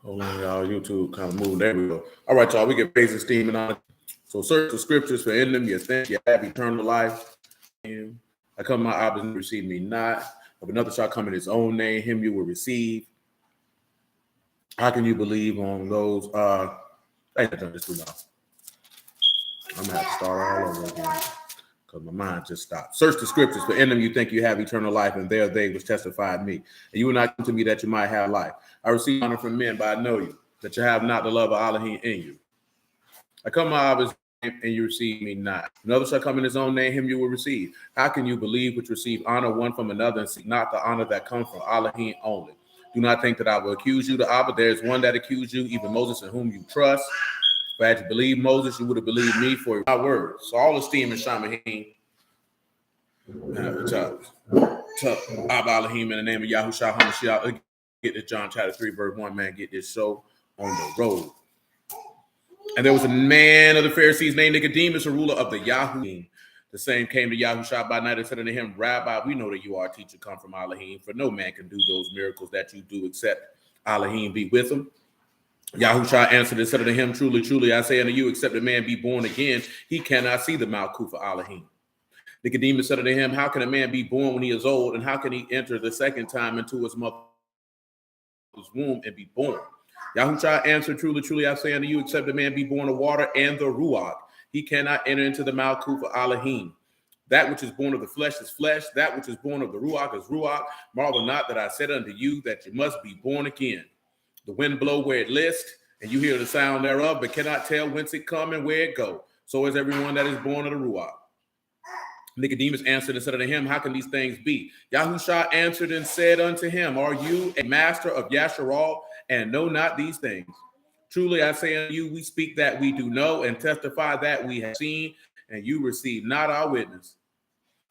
Hold on, y'all. YouTube kind of moved. There we go. All right, y'all. We get praise and esteem and honor. So search the scriptures, for in them you think you have eternal life. I come my opposite, receive me not. If another shall come in his own name, him you will receive. How can you believe on those? I ain't done this too long. I'm gonna have to start all over again because my mind just stopped. Search the scriptures, for in them you think you have eternal life, and there they which testified me. And you will not come to me that you might have life. I receive honor from men, but I know you, that you have not the love of Alahym in you. I come my obvious name, and you receive me not. Another shall come in his own name, him you will receive. How can you believe which receive honor one from another, and seek not the honor that comes from Alahym only? Do not think that I will accuse you to Abba. There is one that accused you, even Moses, in whom you trust. If I had to believe Moses, you would have believed me for my words. So all esteem and Shamahim. Abba Alahym in the name of Yahushua HaMashiach. Get this John chapter 3, verse 1, man. Get this show on the road. And there was a man of the Pharisees named Nicodemus, a ruler of the Yahoo. The same came to Yahushua by night and said unto him, Rabbi, we know that you are a teacher come from Alahym, for no man can do those miracles that you do except Alahym be with him. Yahushua answered and said unto him, Truly, truly, I say unto you, except a man be born again, he cannot see the Malkuth of Alahym. Nicodemus said unto him, How can a man be born when he is old, and how can he enter the second time into his mother's womb and be born? Yahushua answered, Truly, truly, I say unto you, except a man be born of water and the Ruach, he cannot enter into the Malkuth of Alahym. That which is born of the flesh is flesh. That which is born of the Ruach is Ruach. Marvel not that I said unto you that you must be born again. The wind blow where it list, and you hear the sound thereof, but cannot tell whence it come and where it go. So is everyone that is born of the Ruach. Nicodemus answered and said unto him, How can these things be? Yahushua answered and said unto him, Are you a master of Yasharal, and know not these things? Truly I say unto you, we speak that we do know, and testify that we have seen, and you receive not our witness.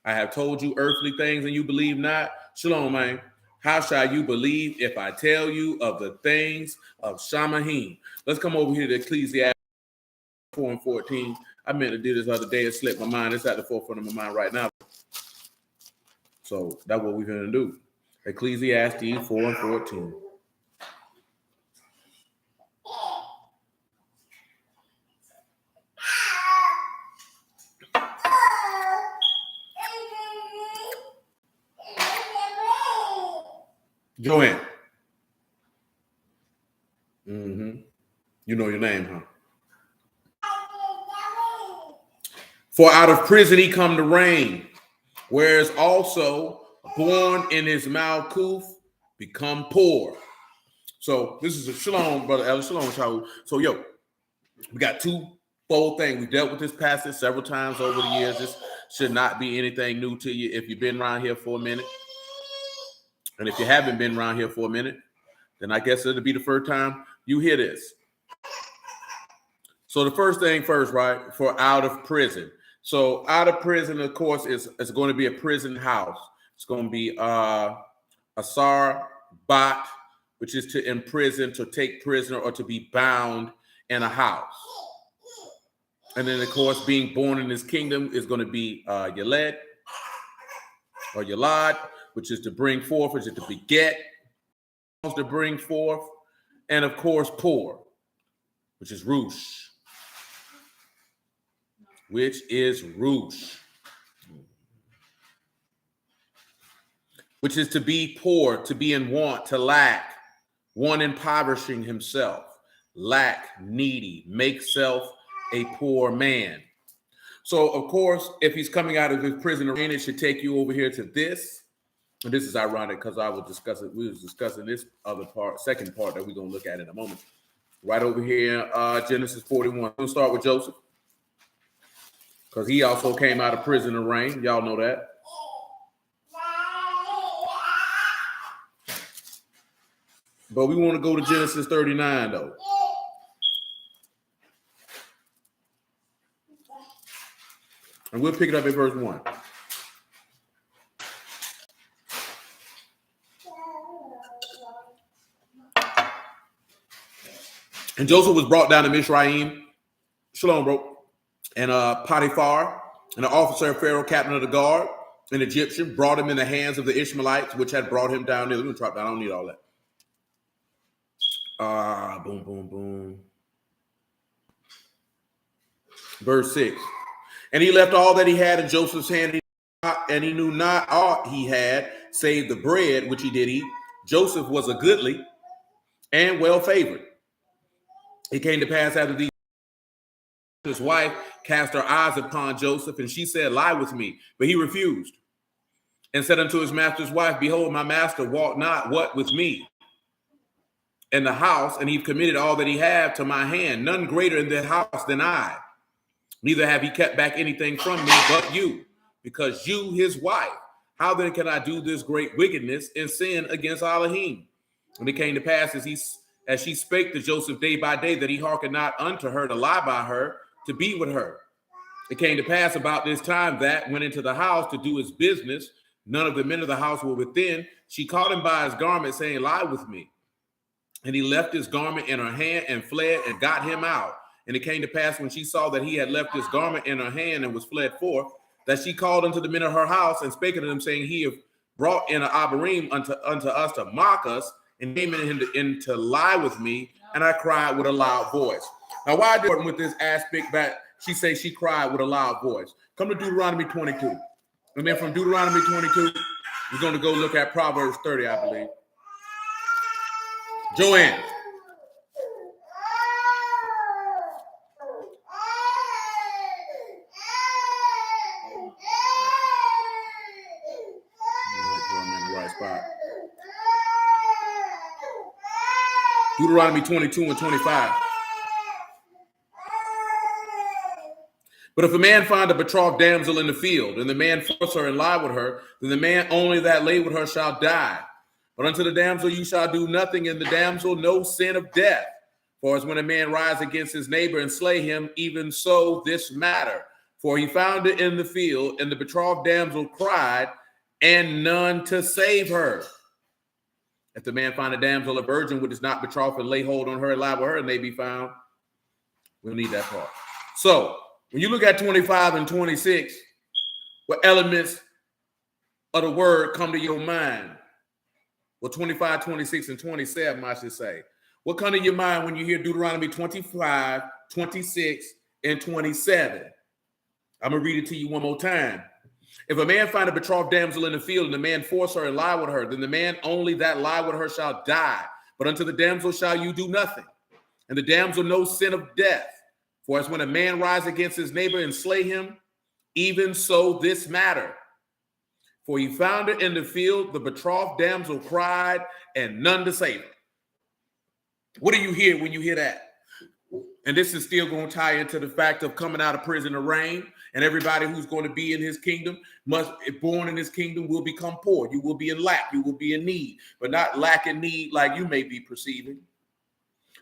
I have told you earthly things, and you believe not. Shalom, man. How shall you believe if I tell you of the things of Shamahim? Let's come over here to Ecclesiastes 4 and 14. I meant to do this other day. It slipped my mind. It's at the forefront of my mind right now. So that's what we're going to do. Ecclesiastes 4 and 14. Joanne. You know your name, huh? For out of prison he come to reign, whereas also born in his Malkuth become poor. So this is a shalom, brother Ellis. Shalom, Shaul. So we got twofold thing. We dealt with this passage several times over the years. This should not be anything new to you if you've been around here for a minute. And if you haven't been around here for a minute, then I guess it'll be the first time you hear this. So the first thing first, right? For out of prison. So out of prison, of course, is going to be a prison house. It's going to be asar bat, which is to imprison, to take prisoner, or to be bound in a house. And then, of course, being born in his kingdom is going to be Yeled or Yalad, which is to bring forth, which is to beget, to bring forth, and of course, poor, which is Rush. Which is to be poor, to be in want, to lack, one impoverishing himself, lack, needy, make self a poor man. So, of course, if he's coming out of his prison, it should take you over here to this. And this is ironic because I will discuss it. We was discussing this other part, second part that we're going to look at in a moment. Right over here, Genesis 41. We'll start with Joseph, because he also came out of prison and reign. Y'all know that. But we want to go to Genesis 39, though. And we'll pick it up at verse 1. And Joseph was brought down to Mizraim. Shalom, bro. And Potiphar, and the officer of Pharaoh, captain of the guard, an Egyptian, brought him in the hands of the Ishmaelites, which had brought him down there. Let me drop down. I don't need all that. Boom, boom, boom. Verse 6. And he left all that he had in Joseph's hand, and he knew not aught he had, save the bread which he did eat. Joseph was a goodly and well favored. It came to pass after these, his wife cast her eyes upon Joseph, and she said, lie with me. But he refused, and said unto his master's wife, behold, my master walked not what with me in the house, and he committed all that he had to my hand. None greater in the house than I. Neither have he kept back anything from me but you, because you, his wife. How then can I do this great wickedness and sin against Alahym? And it came to pass as she spake to Joseph day by day, that he hearkened not unto her to lie by her, to be with her. It came to pass about this time that, went into the house to do his business, none of the men of the house were within. She caught him by his garment, saying, lie with me. And he left his garment in her hand and fled and got him out. And it came to pass, when she saw that he had left his garment in her hand and was fled forth, that she called unto the men of her house and spake unto them, saying, he have brought in an Alahym unto us to mock us, and came in to lie with me. And I cried with a loud voice. Now, why do it with this aspect that she says she cried with a loud voice? Come to Deuteronomy 22. And then from Deuteronomy 22, we're going to go look at Proverbs 30, I believe. Joanne. Deuteronomy 22 and 25. But if a man find a betrothed damsel in the field, and the man force her and lie with her, then the man only that lay with her shall die. But unto the damsel you shall do nothing, and the damsel no sin of death. For as when a man rise against his neighbor and slay him, even so this matter. For he found it in the field, and the betrothed damsel cried, and none to save her. If the man find a damsel, a virgin, which is not betrothed, and lay hold on her and lie with her, and they be found. We'll need that part. So, when you look at 25 and 26, what elements of the word come to your mind? Well, 25, 26, and 27, I should say. What come to your mind when you hear Deuteronomy 25, 26, and 27? I'm going to read it to you one more time. If a man find a betrothed damsel in the field, and the man force her and lie with her, then the man only that lie with her shall die. But unto the damsel shall you do nothing, and the damsel no sin of death. For as when a man rise against his neighbor and slay him, even so this matter. For he found it in the field, the betrothed damsel cried, and none to save her. What do you hear when you hear that? And this is still going to tie into the fact of coming out of prison to reign. And everybody who's going to be in his kingdom, born in his kingdom, will become poor. You will be in lack. You will be in need, but not lack and need like you may be perceiving.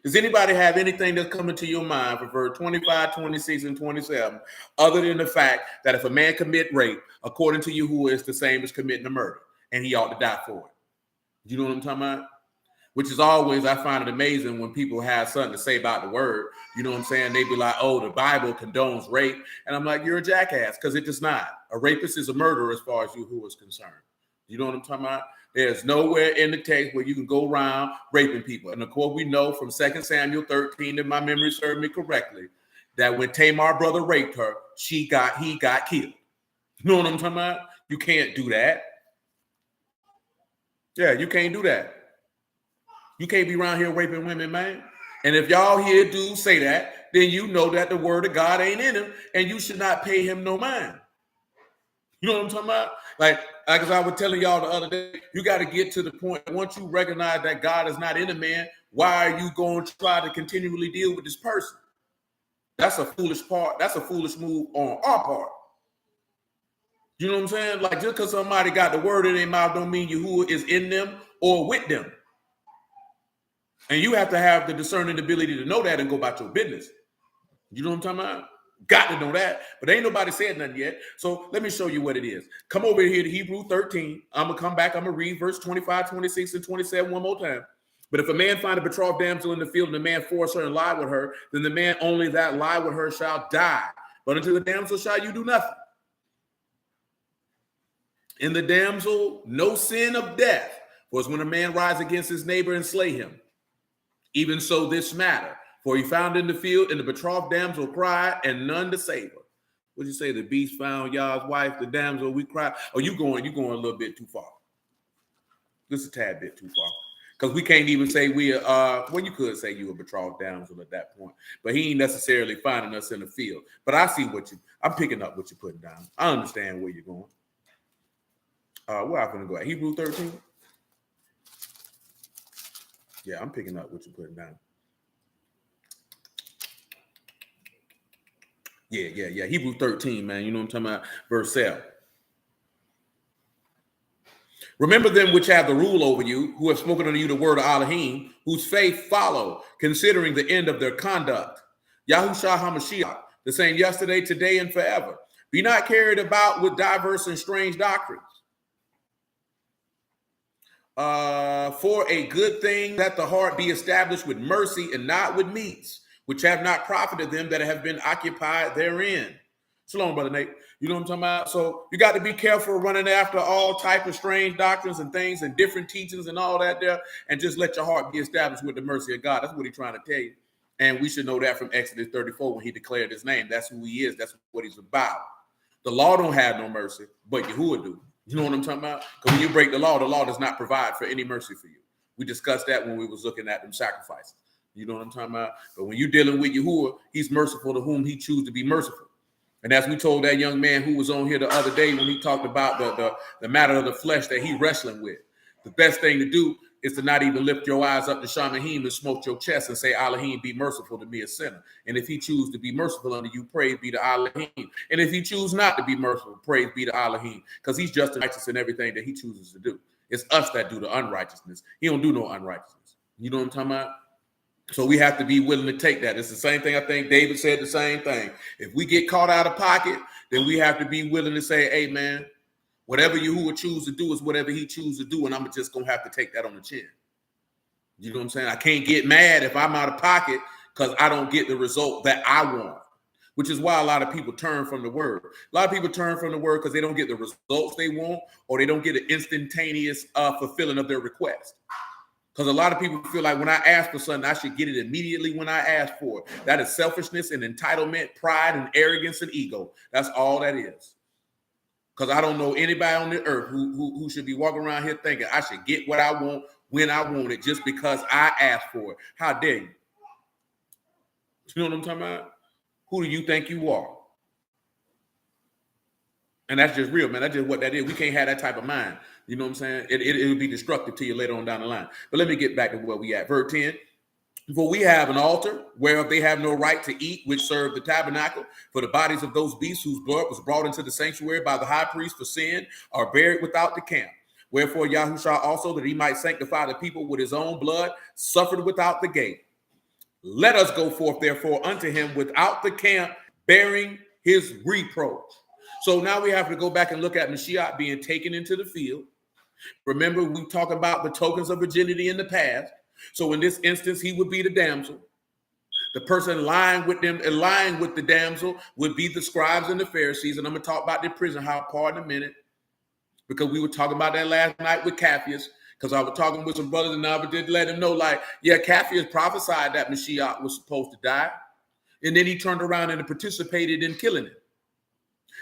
Does anybody have anything that's coming to your mind for verse 25, 26, and 27, other than the fact that if a man commit rape, according to you, who is the same as committing a murder, and he ought to die for it? You know what I'm talking about? Which is always, I find it amazing when people have something to say about the word. You know what I'm saying? They be like, oh, the Bible condones rape. And I'm like, you're a jackass, because it does not. A rapist is a murderer as far as you who is concerned. You know what I'm talking about? There's nowhere in the text where you can go around raping people. And of course, we know from 2 Samuel 13, if my memory served me correctly, that when Tamar's brother raped her, he got killed. You know what I'm talking about? You can't do that. Yeah, you can't do that. You can't be around here raping women, man. And if y'all hear dudes say that, then you know that the word of God ain't in him, and you should not pay him no mind. You know what I'm talking about? Like as I was telling y'all the other day, you got to get to the point, once you recognize that God is not in a man, why are you going to try to continually deal with this person? That's a foolish part. That's a foolish move on our part. You know what I'm saying? Like, just because somebody got the word in their mouth don't mean you who is in them or with them. And you have to have the discerning ability to know that and go about your business. You know what I'm talking about? Got to know that. But ain't nobody said nothing yet. So let me show you what it is. Come over here to Hebrew 13. I'm going to come back. I'm going to read verse 25, 26, and 27 one more time. But if a man find a betrothed damsel in the field, and the man force her and lie with her, then the man only that lie with her shall die. But unto the damsel shall you do nothing. In the damsel no sin of death. For as when a man rise against his neighbor and slay him, Even so, this matter, for he found in the field, and the betrothed damsel cried, and none to save her. What'd you say? The beast found Yah's wife, the damsel, we cried. Oh, you going a little bit too far. Just a tad bit too far. Because we can't even say well, you could say you a betrothed damsel at that point, but he ain't necessarily finding us in the field. But I see I'm picking up what you're putting down. I understand where you're going. Where I'm gonna go at? Hebrew 13. Yeah, I'm picking up what you're putting down. Yeah. Hebrew 13, man. You know what I'm talking about? Verse 7. Remember them which have the rule over you, who have spoken unto you the word of Alahym, whose faith follow, considering the end of their conduct. Yahushua HaMashiach, the same yesterday, today, and forever. Be not carried about with diverse and strange doctrines. For a good thing that the heart be established with mercy and not with meats, which have not profited them that have been occupied therein. Shalom, Brother Nate. You know what I'm talking about? So you got to be careful running after all type of strange doctrines and things and different teachings and all that there, and just let your heart be established with the mercy of God. That's what he's trying to tell you. And we should know that from Exodus 34 when he declared his name. That's who he is. That's what he's about. The law don't have no mercy, but Yahuwah do. You know what I'm talking about? Because when you break the law does not provide for any mercy for you. We discussed that when we was looking at them sacrifices. You know what I'm talking about? But when you're dealing with Yahuwah, he's merciful to whom he chooses to be merciful. And as we told that young man who was on here the other day when he talked about the matter of the flesh that he's wrestling with, the best thing to do is to not even lift your eyes up to Shammahim and smoke your chest and say, Alahym, be merciful to me, a sinner. And if he chooses to be merciful unto you, praise be to Alahym. And if he chooses not to be merciful, praise be to Alahym, because he's just righteous in everything that he chooses to do. It's us that do the unrighteousness. He don't do no unrighteousness. You know what I'm talking about? So we have to be willing to take that. It's the same thing. I think David said the same thing. If we get caught out of pocket, then we have to be willing to say, hey, man, whatever Yahuwah choose to do is whatever he chooses to do, and I'm just going to have to take that on the chin. You know what I'm saying? I can't get mad if I'm out of pocket because I don't get the result that I want, which is why a lot of people turn from the word. A lot of people turn from the word because they don't get the results they want, or they don't get an instantaneous fulfilling of their request. Because a lot of people feel like when I ask for something, I should get it immediately when I ask for it. That is selfishness and entitlement, pride and arrogance and ego. That's all that is. Because I don't know anybody on the earth who should be walking around here thinking I should get what I want when I want it just because I asked for it. How dare you? You know what I'm talking about? Who do you think you are? And that's just real, man. That's just what that is. We can't have that type of mind. You know what I'm saying? It will be destructive to you later on down the line. But let me get back to where we at. Verse 10. For we have an altar whereof they have no right to eat, which serve the tabernacle. For the bodies of those beasts whose blood was brought into the sanctuary by the high priest for sin are buried without the camp. Wherefore Yahushua also, that he might sanctify the people with his own blood, suffered without the gate. Let us go forth, therefore, unto him without the camp, bearing his reproach. So now we have to go back and look at Mashiach being taken into the field. Remember, we talk about the tokens of virginity in the past. So in this instance, he would be the damsel. The person lying with them, lying with the damsel, would be the scribes and the Pharisees. And I'm going to talk about the prison house part in a minute, because we were talking about that last night with Capheus. Because I was talking with some brothers and I did let him know, like, yeah, Capheus prophesied that Mashiach was supposed to die. And then he turned around and participated in killing him.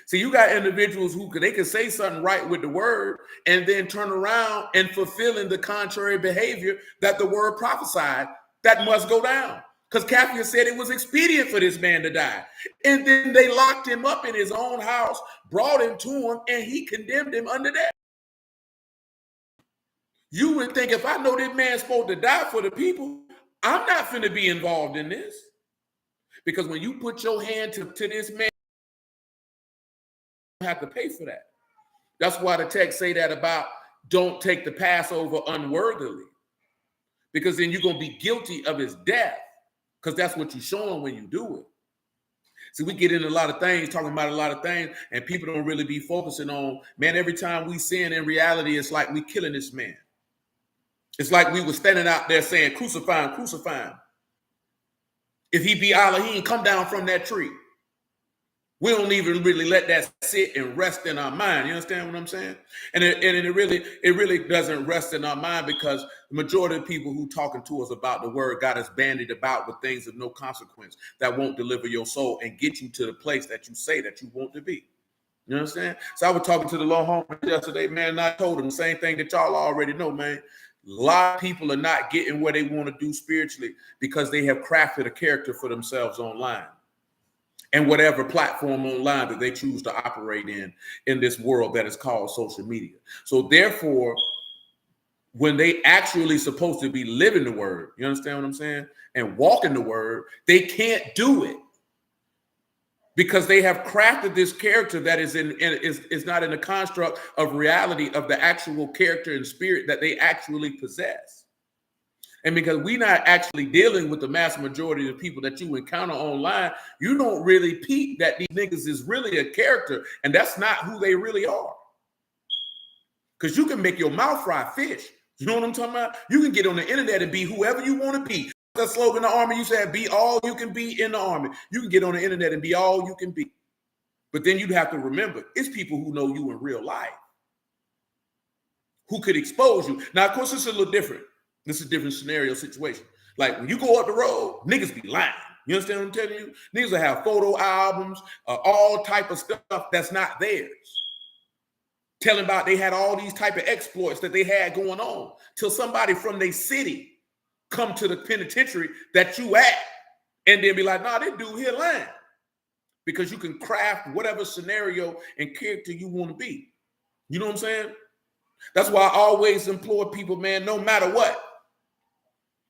See, you got individuals who they can say something right with the word and then turn around and fulfilling the contrary behavior that the word prophesied that must go down. Because Capheus said it was expedient for this man to die. And then they locked him up in his own house, brought him to him, and he condemned him under death. You would think if I know this man's supposed to die for the people, I'm not going to be involved in this. Because when you put your hand to this man, have to pay for that. That's why the text say that about don't take the Passover unworthily, because then you're going to be guilty of his death, because that's what you're showing when you do it. See, we get into a lot of things, talking about a lot of things, and people don't really be focusing on, man, every time we sin, in reality, it's like we killing this man. It's like we were standing out there saying, crucify him, crucify him. If he be Alahym, come down from that tree. We don't even really let that sit and rest in our mind. You understand what I'm saying? And it really doesn't rest in our mind, because the majority of people who talking to us about the word got us bandied about with things of no consequence that won't deliver your soul and get you to the place that you say that you want to be. You understand? So I was talking to the Lord home yesterday, man, and I told him the same thing that y'all already know, man. A lot of people are not getting where they want to do spiritually because they have crafted a character for themselves online and whatever platform online that they choose to operate in this world that is called social media. So therefore, when they actually supposed to be living the word, you understand what I'm saying, and walking the word, they can't do it, because they have crafted this character that is not in the construct of reality of the actual character and spirit that they actually possess. And because we're not actually dealing with the mass majority of the people that you encounter online, you don't really peep that these niggas is really a character, and that's not who they really are. Because you can make your mouth fry fish. You know what I'm talking about? You can get on the internet and be whoever you want to be. That slogan in the Army, you said, be all you can be in the Army. You can get on the internet and be all you can be. But then you'd have to remember, it's people who know you in real life who could expose you. Now, of course, this is a little different. This is a different scenario situation. Like when you go up the road, niggas be lying. You understand what I'm telling you? Niggas will have photo albums, all type of stuff that's not theirs. Telling about they had all these type of exploits that they had going on till somebody from their city come to the penitentiary that you at, and then be like, nah, this dude here lying. Because you can craft whatever scenario and character you want to be. You know what I'm saying? That's why I always implore people, man, no matter what.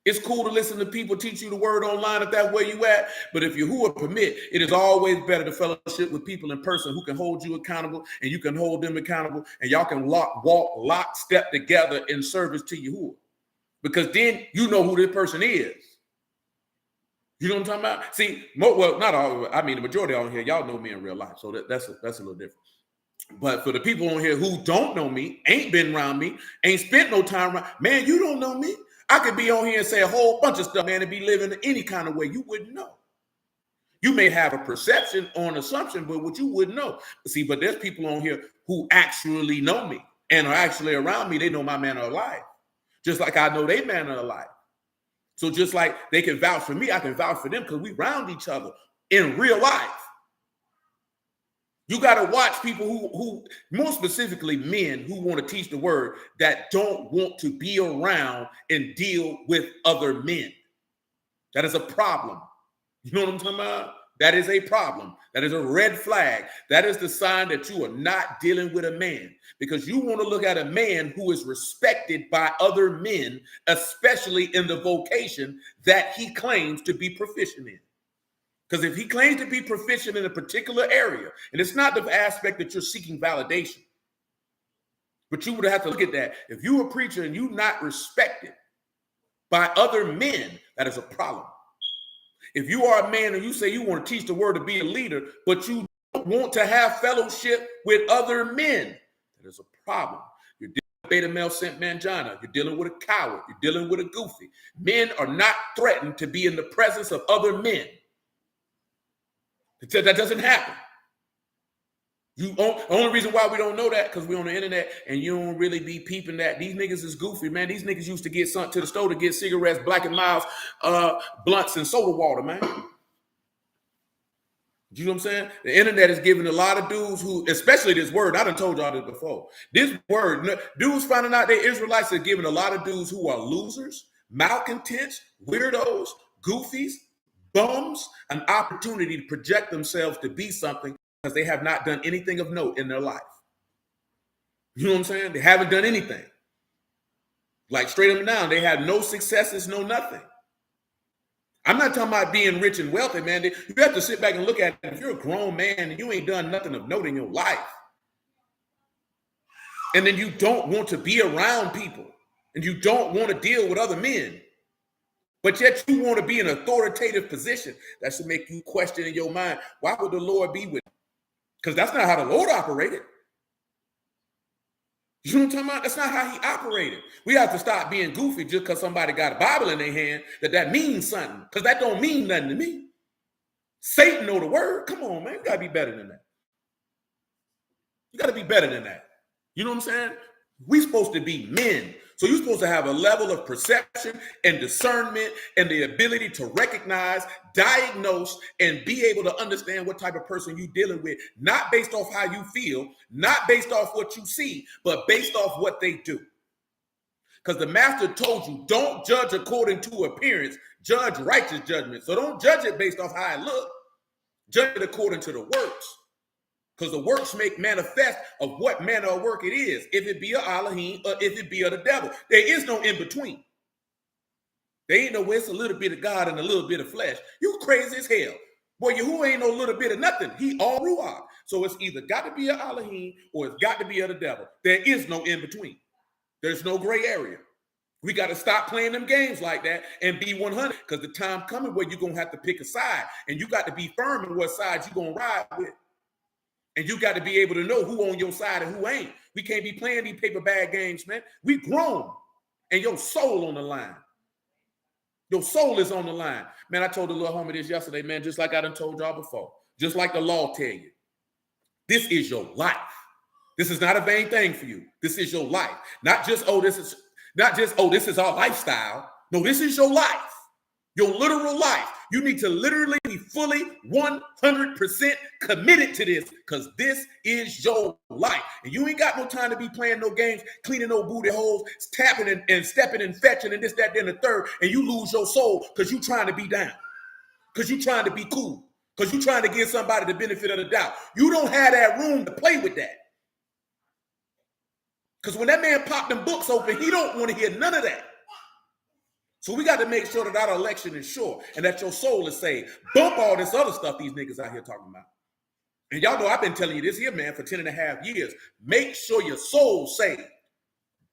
It's cool to listen to people teach you the word online if that's where you at. But if you who permit, it is always better to fellowship with people in person who can hold you accountable and you can hold them accountable, and y'all can walk lockstep together in service to Yahuwah. Because then you know who this person is. You know what I'm talking about? See, well, not all. I mean, the majority on here, y'all know me in real life, so that's a little different. But for the people on here who don't know me, ain't been around me, ain't spent no time around, man, you don't know me. I could be on here and say a whole bunch of stuff, man, and be living any kind of way. You wouldn't know. You may have a perception or an assumption, but what you wouldn't know. See, but there's people on here who actually know me and are actually around me. They know my manner of life, just like I know their manner of life. So just like they can vouch for me, I can vouch for them because we round each other in real life. You got to watch people who, more specifically men who want to teach the word, that don't want to be around and deal with other men. That is a problem. You know what I'm talking about? That is a problem. That is a red flag. That is the sign that you are not dealing with a man, because you want to look at a man who is respected by other men, especially in the vocation that he claims to be proficient in. Because if he claims to be proficient in a particular area, and it's not the aspect that you're seeking validation, but you would have to look at that. If you're a preacher and you're not respected by other men, that is a problem. If you are a man and you say you want to teach the word to be a leader, but you don't want to have fellowship with other men, that is a problem. You're dealing with beta male scent mangina. You're dealing with a coward. You're dealing with a goofy. Men are not threatened to be in the presence of other men. That doesn't happen. The only reason why we don't know that because we're on the internet and you don't really be peeping that. These niggas is goofy, man. These niggas used to get something to the store to get cigarettes, Black and Miles, blunts, and soda water, man. You know what I'm saying? The internet is giving a lot of dudes who, especially this word, I done told y'all this before. This word, dudes finding out they Israelites are giving a lot of dudes who are losers, malcontents, weirdos, goofies, bums, an opportunity to project themselves to be something because they have not done anything of note in their life. You know what I'm saying? They haven't done anything. Like straight up and down, they have no successes, no nothing. I'm not talking about being rich and wealthy, man. You have to sit back and look at it. If you're a grown man and you ain't done nothing of note in your life, and then you don't want to be around people, and you don't want to deal with other men, but yet you want to be in an authoritative position, that should make you question in your mind, why would the Lord be with you? Because that's not how the Lord operated. You know what I'm talking about? That's not how he operated. We have to stop being goofy just because somebody got a Bible in their hand, that means something. Because that don't mean nothing to me. Satan know the word. Come on, man. You got to be better than that. You got to be better than that. You know what I'm saying? We're supposed to be men. So you're supposed to have a level of perception and discernment and the ability to recognize, diagnose, and be able to understand what type of person you're dealing with, not based off how you feel, not based off what you see, but based off what they do. Because the master told you, don't judge according to appearance, judge righteous judgment. So don't judge it based off how it looks. Judge it according to the works. Because the works make manifest of what manner of work it is. If it be a Alahym or if it be of the devil. There is no in between. There ain't no way it's a little bit of God and a little bit of flesh. You crazy as hell. Boy, Yahuwah ain't no little bit of nothing. He all Ruach. So it's either got to be a Alahym or it's got to be of the devil. There is no in between. There's no gray area. We got to stop playing them games like that and be 100, because the time coming where you're going to have to pick a side, and you got to be firm in what side you're going to ride with. And you got to be able to know who on your side and who ain't. We can't be playing these paper bag games, man. We grown, and your soul on the line. Your soul is on the line. Man, I told the little homie this yesterday, man, just like I done told y'all before. Just like the law tell you. This is your life. This is not a vain thing for you. This is your life. Not just, this is our lifestyle. No, this is your life. Your literal life. You need to literally be fully 100% committed to this, because this is your life. And you ain't got no time to be playing no games, cleaning no booty holes, tapping and stepping and fetching and this, that, then the third, and you lose your soul because you trying to be down, because you trying to be cool, because you trying to give somebody the benefit of the doubt. You don't have that room to play with that. Because when that man popped them books open, he don't want to hear none of that. So we got to make sure that our election is sure and that your soul is saved. Bump all this other stuff these niggas out here talking about. And y'all know I've been telling you this here, man, for 10 and a half years. Make sure your soul's saved.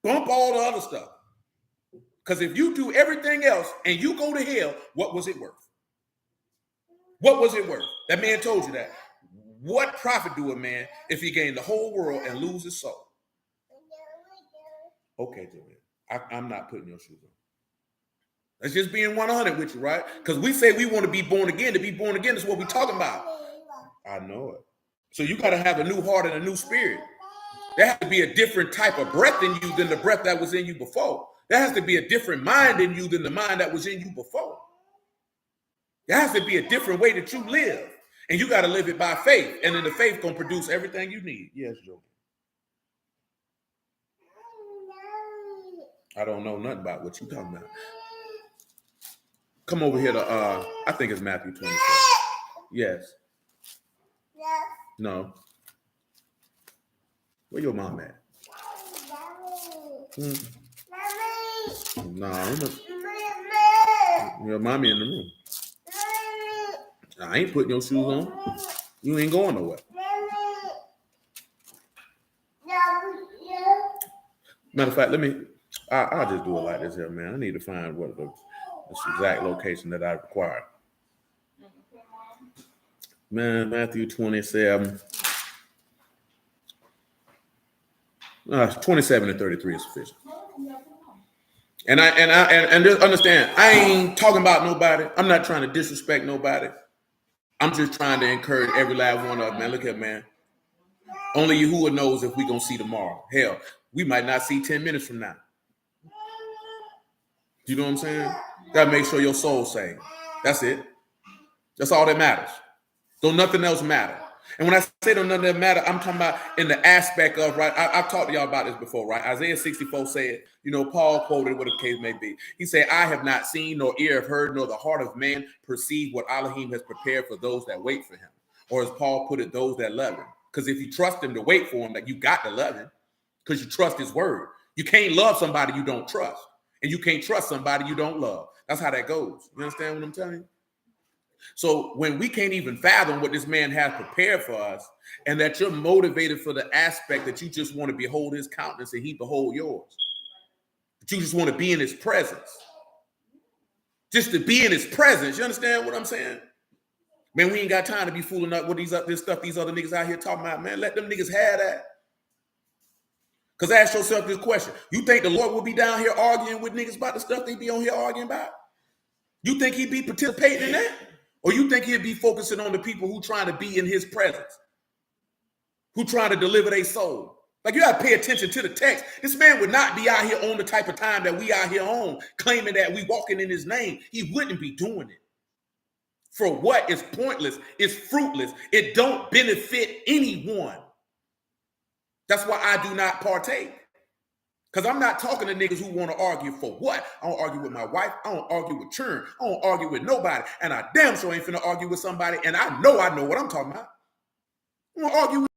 Bump all the other stuff. Because if you do everything else and you go to hell, what was it worth? What was it worth? That man told you that. What profit do a man if he gained the whole world and lose his soul? Okay, Joanne, I'm not putting your shoes on. That's just being 100 with you, right? Because we say we want to be born again. To be born again is what we're talking about. I know it. So you got to have a new heart and a new spirit. There has to be a different type of breath in you than the breath that was in you before. There has to be a different mind in you than the mind that was in you before. There has to be a different way that you live. And you got to live it by faith. And then the faith going to produce everything you need. Yes, Joe. I don't know nothing about what you're talking about. Come over here to, I think it's Matthew 27. Yes. No. Where your mom at? No. Your mommy in the room. I ain't putting your shoes on. You ain't going nowhere. Matter of fact, I'll just do it like this here, man. I need to find what the exact location that I require. Man, Matthew 27. 27 and 33 is sufficient. And just understand, I ain't talking about nobody. I'm not trying to disrespect nobody. I'm just trying to encourage every last one of them. Man, look at, man. Only Yahuwah knows if we gonna see tomorrow. Hell, we might not see 10 minutes from now. You know what I'm saying? Gotta make sure your soul's saved. That's it. That's all that matters. Don't nothing else matter. And when I say don't nothing else matter, I'm talking about in the aspect of, right, I've talked to y'all about this before, right? Isaiah 64 said, Paul quoted what the case may be. He said, I have not seen, nor ear have heard, nor the heart of man perceived what Alahym has prepared for those that wait for him. Or as Paul put it, those that love him. Because if you trust him to wait for him, like, you got to love him because you trust his word. You can't love somebody you don't trust. And you can't trust somebody you don't love. That's how that goes. You understand what I'm telling you? So when we can't even fathom what this man has prepared for us, and that you're motivated for the aspect that you just want to behold his countenance and he behold yours. But you just want to be in his presence. Just to be in his presence. You understand what I'm saying? Man, we ain't got time to be fooling up with this stuff these other niggas out here talking about, man. Let them niggas have that. Because ask yourself this question. You think the Lord will be down here arguing with niggas about the stuff they be on here arguing about? You think he be participating in that? Or you think he'd be focusing on the people who trying to be in his presence, who trying to deliver their soul? Like, you got to pay attention to the text. This man would not be out here on the type of time that we out here on, claiming that we walking in his name. He wouldn't be doing it. For what is pointless, it's fruitless. It don't benefit anyone. That's why I do not partake. Because I'm not talking to niggas who want to argue for what? I don't argue with my wife. I don't argue with churn. I don't argue with nobody. And I damn sure ain't finna argue with somebody. And I know what I'm talking about. I don't argue with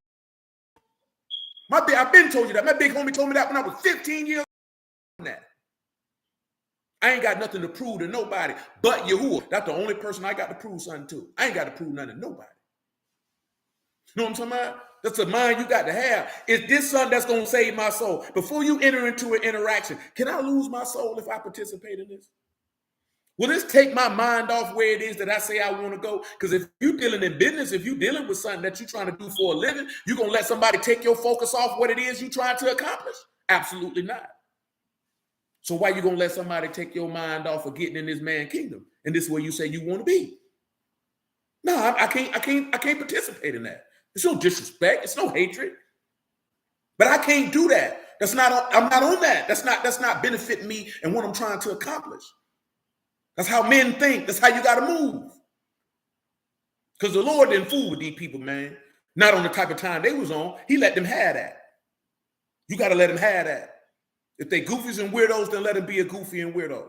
I've been told you that. My big homie told me that when I was 15 years old. I ain't got nothing to prove to nobody but Yahuwah. That's the only person I got to prove something to. I ain't got to prove nothing to nobody. You know what I'm talking about? That's a mind you got to have. Is this something that's going to save my soul? Before you enter into an interaction, can I lose my soul if I participate in this? Will this take my mind off where it is that I say I want to go? Because if you're dealing in business, if you're dealing with something that you're trying to do for a living, you're going to let somebody take your focus off what it is you're trying to accomplish? Absolutely not. So why you going to let somebody take your mind off of getting in this man's kingdom? And this is where you say you want to be? No, I can't participate in that. It's no disrespect. It's no hatred. But I can't do that. I'm not on that. That's not benefiting me and what I'm trying to accomplish. That's how men think. That's how you got to move. Because the Lord didn't fool with these people, man. Not on the type of time they was on. He let them have that. You got to let them have that. If they goofies and weirdos, then let them be a goofy and weirdo.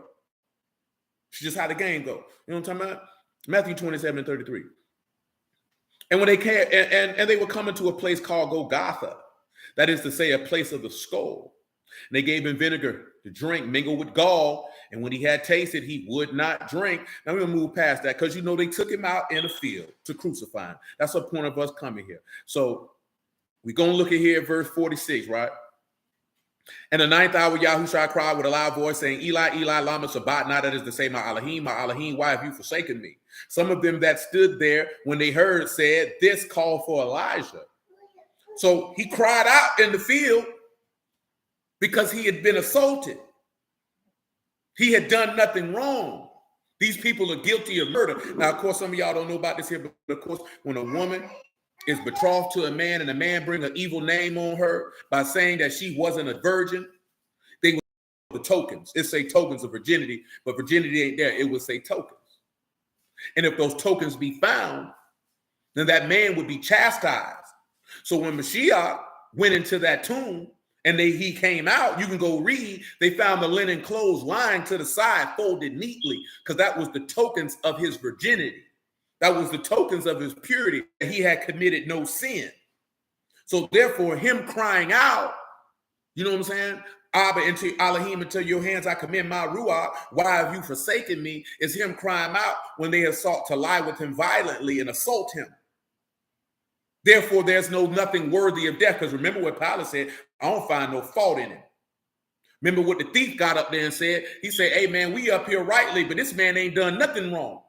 It's just how the game go. You know what I'm talking about? Matthew 27:33. And when they came, and they were coming to a place called Golgotha, that is to say, a place of the skull. And they gave him vinegar to drink, mingled with gall. And when he had tasted, he would not drink. Now we're going to move past that because, they took him out in a field to crucify him. That's the point of us coming here. So we're going to look at here at verse 46, right? And the ninth hour, Yahushua cried with a loud voice, saying, Eli, Eli, lama sabachthani, that is to say, my Alahym, why have you forsaken me? Some of them that stood there, when they heard, said, this called for Elijah. So he cried out in the field because he had been assaulted. He had done nothing wrong. These people are guilty of murder. Now, of course, some of y'all don't know about this here, but of course, when a woman is betrothed to a man and a man bring an evil name on her by saying that she wasn't a virgin, they would the tokens. It say tokens of virginity, but virginity ain't there. It would say tokens. And if those tokens be found, then that man would be chastised. So when Mashiach went into that tomb and he came out, you can go read, they found the linen clothes lying to the side, folded neatly, because that was the tokens of his virginity. That was the tokens of his purity. He had committed no sin. So therefore, him crying out, you know what I'm saying? Abba, into Alahym, into your hands I commend my ruach. Why have you forsaken me? Is him crying out when they have sought to lie with him violently and assault him. Therefore, there's nothing worthy of death. Because remember what Pilate said, I don't find no fault in him. Remember what the thief got up there and said? He said, hey, man, we up here rightly, but this man ain't done nothing wrong.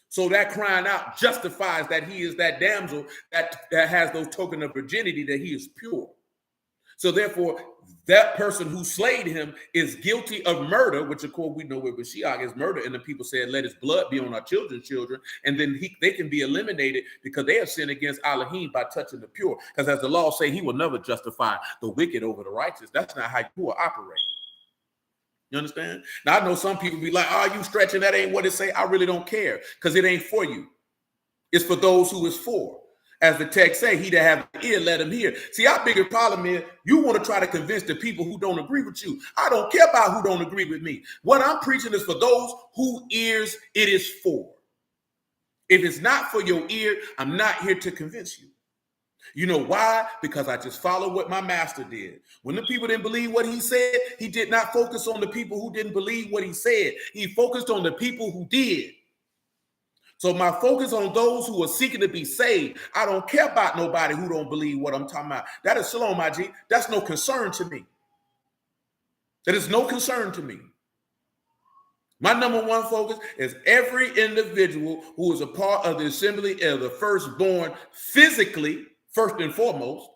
So that crying out justifies that he is that damsel that has those tokens of virginity, that he is pure. So therefore, that person who slayed him is guilty of murder, which of course we know with Mashiach is murder. And the people said, let his blood be on our children's children. And then they can be eliminated because they have sinned against Alahym by touching the pure. Because as the law say, he will never justify the wicked over the righteous. That's not how you operate. You understand? Now, I know some people be like, oh, you stretching, that ain't what it say. I really don't care because it ain't for you. It's for those who it's for. As the text say, he that have an ear, let him hear. See, our bigger problem is you want to try to convince the people who don't agree with you. I don't care about who don't agree with me. What I'm preaching is for those whose ears it is for. If it's not for your ear, I'm not here to convince you. You know why? Because I just follow what my master did. When the people didn't believe what he said, he did not focus on the people who didn't believe what he said. He focused on the people who did. So my focus on those who are seeking to be saved. I don't care about nobody who don't believe what I'm talking about. That is shalom, my G. That's no concern to me. That is no concern to me. My number one focus is every individual who is a part of the assembly of the firstborn physically, first and foremost.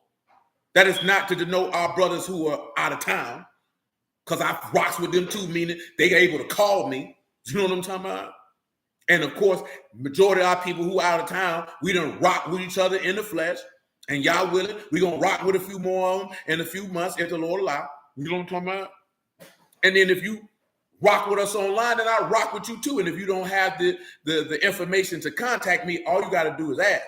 That is not to denote our brothers who are out of town, because I rocks with them too, meaning they are able to call me. You know what I'm talking about? And of course, majority of our people who are out of town, we done rock with each other in the flesh. And y'all willing, we gonna rock with a few more of them in a few months if the Lord allow. You know what I'm talking about? And then if you rock with us online, then I rock with you too. And if you don't have the information to contact me, all you got to do is ask.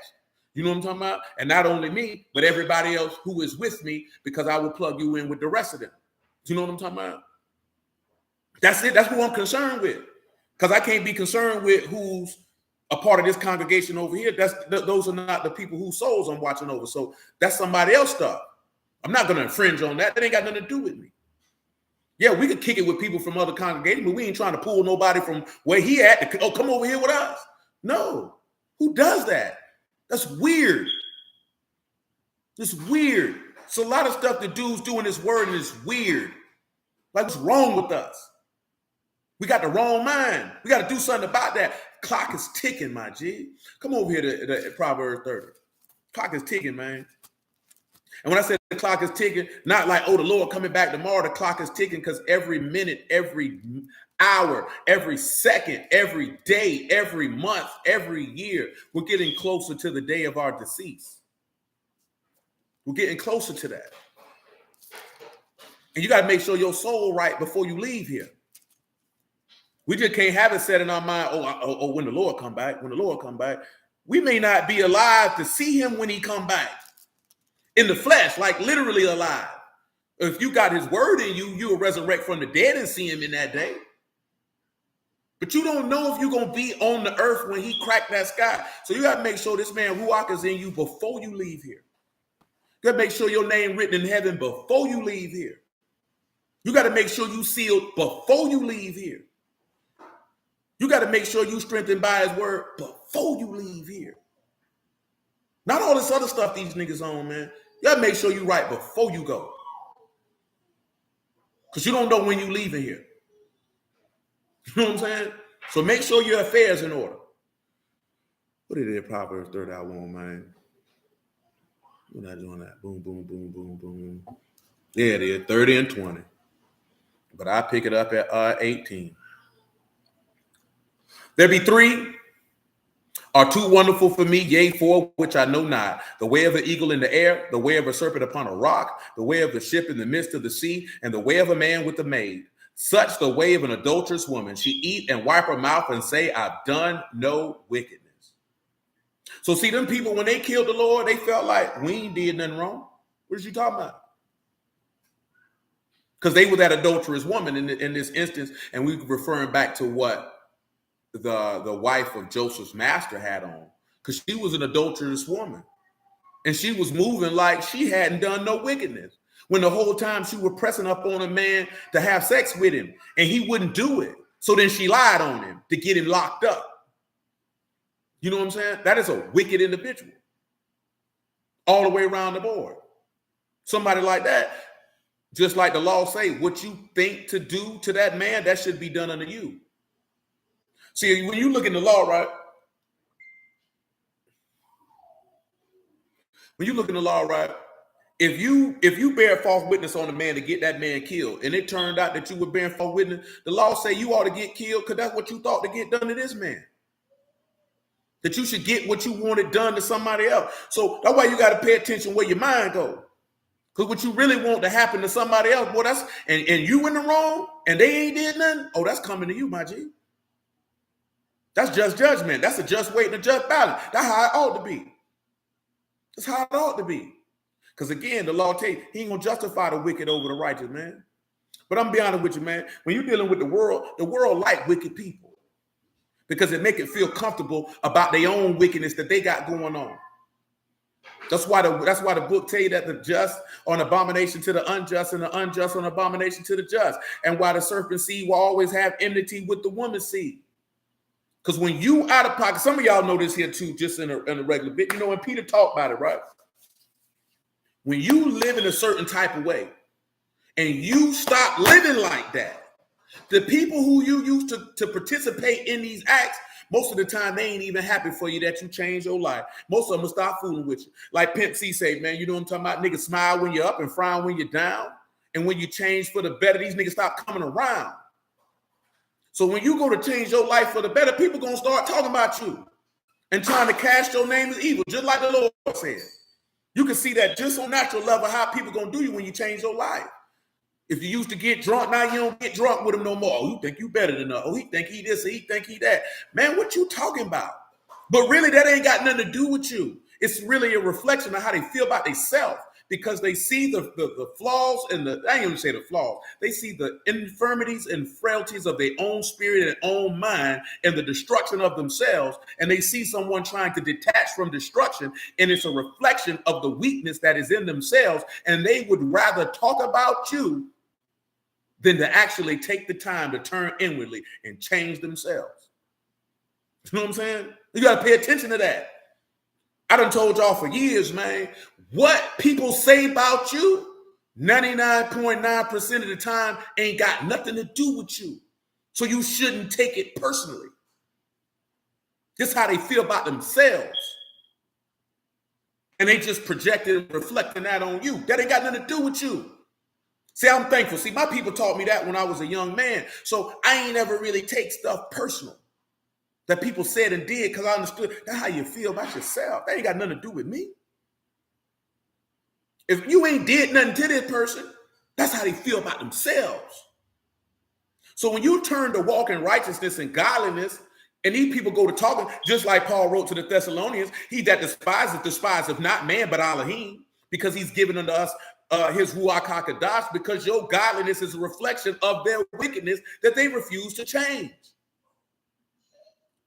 You know what I'm talking about? And not only me, but everybody else who is with me, because I will plug you in with the rest of them. Do you know what I'm talking about? That's it. That's who I'm concerned with. Because I can't be concerned with who's a part of this congregation over here. Those are not the people whose souls I'm watching over. So that's somebody else's stuff. I'm not going to infringe on that. That ain't got nothing to do with me. Yeah, we could kick it with people from other congregations, but we ain't trying to pull nobody from where he at to come over here with us. No. Who does that? That's weird. It's weird. It's a lot of stuff the dudes do in this word, and it's weird. Like, what's wrong with us? We got the wrong mind. We got to do something about that. Clock is ticking, my G. Come over here to Proverbs 30. Clock is ticking, man. And when I said the clock is ticking, not like, oh, the Lord coming back tomorrow. The clock is ticking because every minute, every hour, every second, every day, every month, every year, we're getting closer to the day of our decease. We're getting closer to that. And you got to make sure your soul right before you leave here. We just can't have it set in our mind, oh, when the Lord come back, when the Lord come back. We may not be alive to see him when he come back. In the flesh, like literally alive. If you got his word in you, you'll resurrect from the dead and see him in that day. But you don't know if you're going to be on the earth when he cracked that sky. So you got to make sure this man Ruach is in you before you leave here. You got to make sure your name written in heaven before you leave here. You got to make sure you sealed before you leave here. You got to make sure you strengthened by his word before you leave here. Not all this other stuff these niggas on, man. You got to make sure you right before you go. Because you don't know when you leaving here. You know what I'm saying? So make sure your affairs in order. What is it, Proverbs 30 I want, man? We're not doing that. Boom, boom, boom, boom, boom. Yeah, it is. 30 and 20. But I pick it up at 18. There be three are too wonderful for me, yea, four, which I know not. The way of an eagle in the air, the way of a serpent upon a rock, the way of a ship in the midst of the sea, and the way of a man with a maid. Such the way of an adulterous woman. She eat and wipe her mouth and say, I've done no wickedness. So see, them people, when they killed the Lord, they felt like we ain't did nothing wrong. What is you talking about? Because they were that adulterous woman in this instance, and we referring back to what the wife of Joseph's master had on, because she was an adulterous woman, and she was moving like she hadn't done no wickedness, when the whole time she was pressing up on a man to have sex with him, and he wouldn't do it. So then she lied on him to get him locked up. You know what I'm saying? That is a wicked individual all the way around the board. Somebody like that, just like the law say, what you think to do to that man, that should be done unto you. See, when you look in the law, right? When you look in the law, right? If you bear false witness on a man to get that man killed, and it turned out that you were bearing false witness, the law say you ought to get killed because that's what you thought to get done to this man. That you should get what you wanted done to somebody else. So that's why you got to pay attention where your mind goes. Because what you really want to happen to somebody else, boy, that's and you in the wrong, and they ain't did nothing. Oh, that's coming to you, my G. That's just judgment. That's a just weight and a just balance. That's how it ought to be. That's how it ought to be. Because again, the law tell you, he ain't gonna justify the wicked over the righteous, man. But I'm gonna be honest with you, man. When you're dealing with the world like wicked people, because it make it feel comfortable about their own wickedness that they got going on. That's why the book tell you that the just are an abomination to the unjust, and the unjust are an abomination to the just. And why the serpent seed will always have enmity with the woman's seed. Because when you out of pocket, some of y'all know this here too, just in a regular bit. You know, when Peter talked about it, right? When you live in a certain type of way and you stop living like that, the people who you used to participate in these acts, most of the time, they ain't even happy for you that you change your life. Most of them will start fooling with you. Like Pimp C say, man, you know what I'm talking about? Niggas smile when you're up and frown when you're down. And when you change for the better, these niggas stop coming around. So when you go to change your life for the better, people going to start talking about you and trying to cast your name as evil, just like the Lord said. You can see that just on natural level, how people going to do you when you change your life. If you used to get drunk, now you don't get drunk with them no more. Oh, you think you better than us. Oh, he think he this, he think he that. Man, what you talking about? But really, that ain't got nothing to do with you. It's really a reflection of how they feel about themselves, because they see the flaws and I ain't even say the flaws. They see the infirmities and frailties of their own spirit and own mind and the destruction of themselves. And they see someone trying to detach from destruction, and it's a reflection of the weakness that is in themselves. And they would rather talk about you than to actually take the time to turn inwardly and change themselves. You know what I'm saying? You got to pay attention to that. I done told y'all for years, man, what people say about you, 99.9% of the time ain't got nothing to do with you. So you shouldn't take it personally. This is how they feel about themselves. And they just projected and reflecting that on you. That ain't got nothing to do with you. See, I'm thankful. See, my people taught me that when I was a young man. So I ain't ever really take stuff personal that people said and did, because I understood that's how you feel about yourself. That ain't got nothing to do with me. If you ain't did nothing to this person, that's how they feel about themselves. So when you turn to walk in righteousness and godliness, and these people go to talking, just like Paul wrote to the Thessalonians, he that despiseth not man, but Alahym, because he's given unto us his Ruach HaKodesh, because your godliness is a reflection of their wickedness that they refuse to change.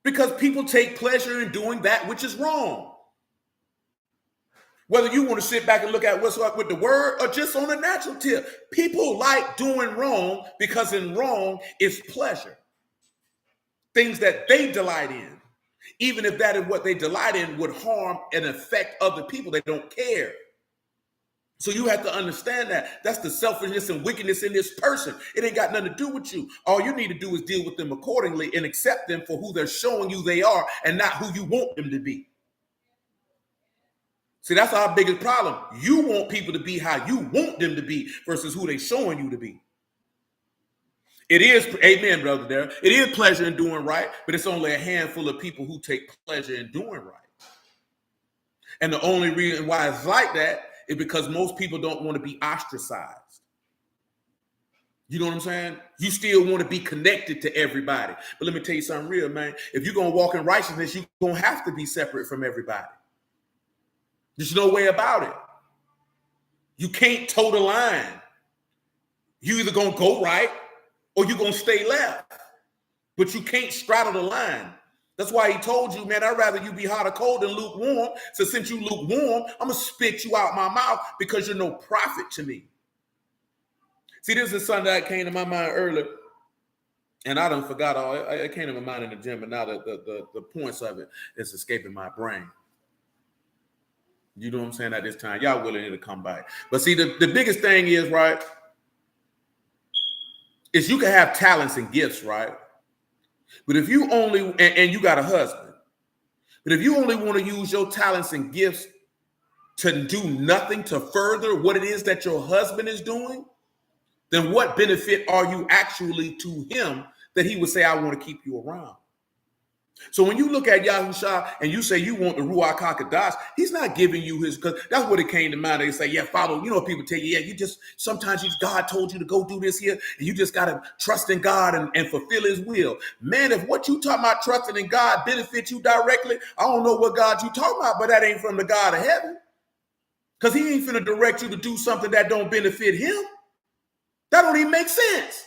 Because people take pleasure in doing that which is wrong. Whether you want to sit back and look at what's up with the word or just on a natural tip, people like doing wrong because in wrong is pleasure. Things that they delight in. Even if that is what they delight in would harm and affect other people, they don't care. So you have to understand that. That's the selfishness and wickedness in this person. It ain't got nothing to do with you. All you need to do is deal with them accordingly and accept them for who they're showing you they are and not who you want them to be. See, that's our biggest problem. You want people to be how you want them to be versus who they're showing you to be. It is, amen, brother there. It is pleasure in doing right, but it's only a handful of people who take pleasure in doing right. And the only reason why it's like that is because most people don't want to be ostracized. You know what I'm saying? You still want to be connected to everybody. But let me tell you something real, man. If you're going to walk in righteousness, you're going to have to be separate from everybody. There's no way about it. You can't toe the line. You either going to go right or you're going to stay left. But you can't straddle the line. That's why he told you, man, I'd rather you be hot or cold than lukewarm. So since you lukewarm, I'm going to spit you out my mouth because you're no profit to me. See, this is something that came to my mind earlier, and I done forgot all. It came to my mind in the gym, but now the points of it is escaping my brain. You know what I'm saying? At this time, y'all willing to come back. But see, the biggest thing is, right, is you can have talents and gifts, right? But if you only, and you got a husband, but if you only want to use your talents and gifts to do nothing to further what it is that your husband is doing, then what benefit are you actually to him that he would say, I want to keep you around? So when you look at Yahusha and you say you want the Ruach HaKodesh, he's not giving you his, because that's what it came to mind. They say, yeah, follow, you know, people tell you, yeah, you just, sometimes God told you to go do this here, and you just got to trust in God and fulfill his will. Man, if what you talking about trusting in God benefits you directly, I don't know what God you talking about, but that ain't from the God of heaven. Because he ain't finna direct you to do something that don't benefit him. That don't even make sense.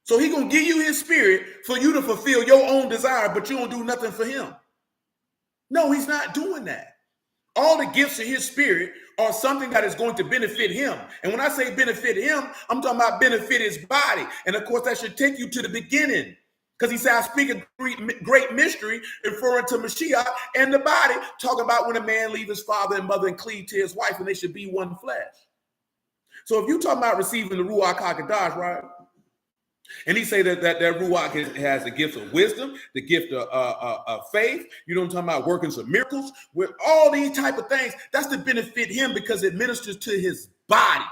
So he gonna give you his spirit for you to fulfill your own desire, but you don't do nothing for him. No, he's not doing that. All the gifts of his spirit are something that is going to benefit him. And when I say benefit him, I'm talking about benefit his body. And of course, that should take you to the beginning. Because he said, I speak a great mystery, referring to Mashiach and the body, talking about when a man leave his father and mother and cleave to his wife, and they should be one flesh. So if you're talking about receiving the Ruach HaKodesh, right? And he say that Ruach has the gift of wisdom, the gift of faith. You know what I'm talking about? Working some miracles with all these type of things. That's to benefit him because it ministers to his body.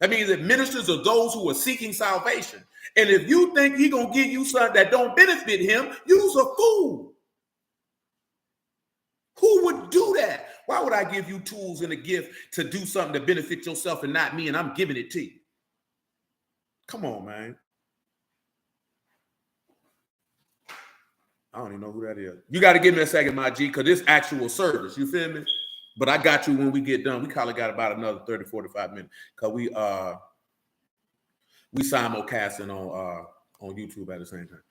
That means that ministers are those who are seeking salvation. And if you think he's going to give you something that don't benefit him, you's a fool. Who would do that? Why would I give you tools and a gift to do something that benefits yourself and not me, and I'm giving it to you? Come on, man. I don't even know who that is. You got to give me a second, my G, because it's actual service. You feel me? But I got you when we get done. We probably got about another 30, 45 minutes because we simulcasting on YouTube at the same time.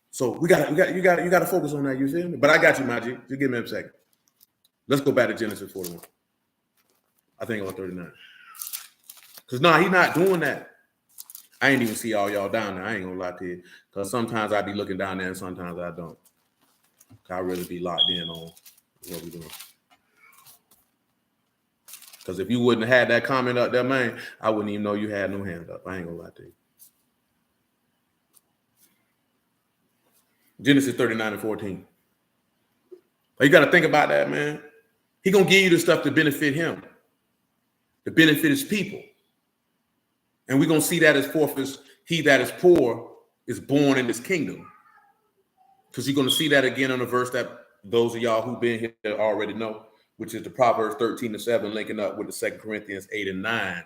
So you got to focus on that. You feel me? But I got you, my G. Just give me a second. Let's go back to Genesis 41. I think on 39. Because no, he's not doing that. I ain't even see all y'all down there. I ain't gonna lie to you. Because sometimes I be looking down there and sometimes I don't. I really be locked in on what we doing. Because if you wouldn't have had that comment up there, man, I wouldn't even know you had no hand up. I ain't gonna lie to you. Genesis 39 and 14. You got to think about that, man. He gonna give you the stuff to benefit him, to benefit his people. And we're going to see that as forth as he that is poor is born in this kingdom. Because you're going to see that again in a verse that those of y'all who've been here already know, which is the Proverbs 13-7, linking up with the 2 Corinthians 8 and 9.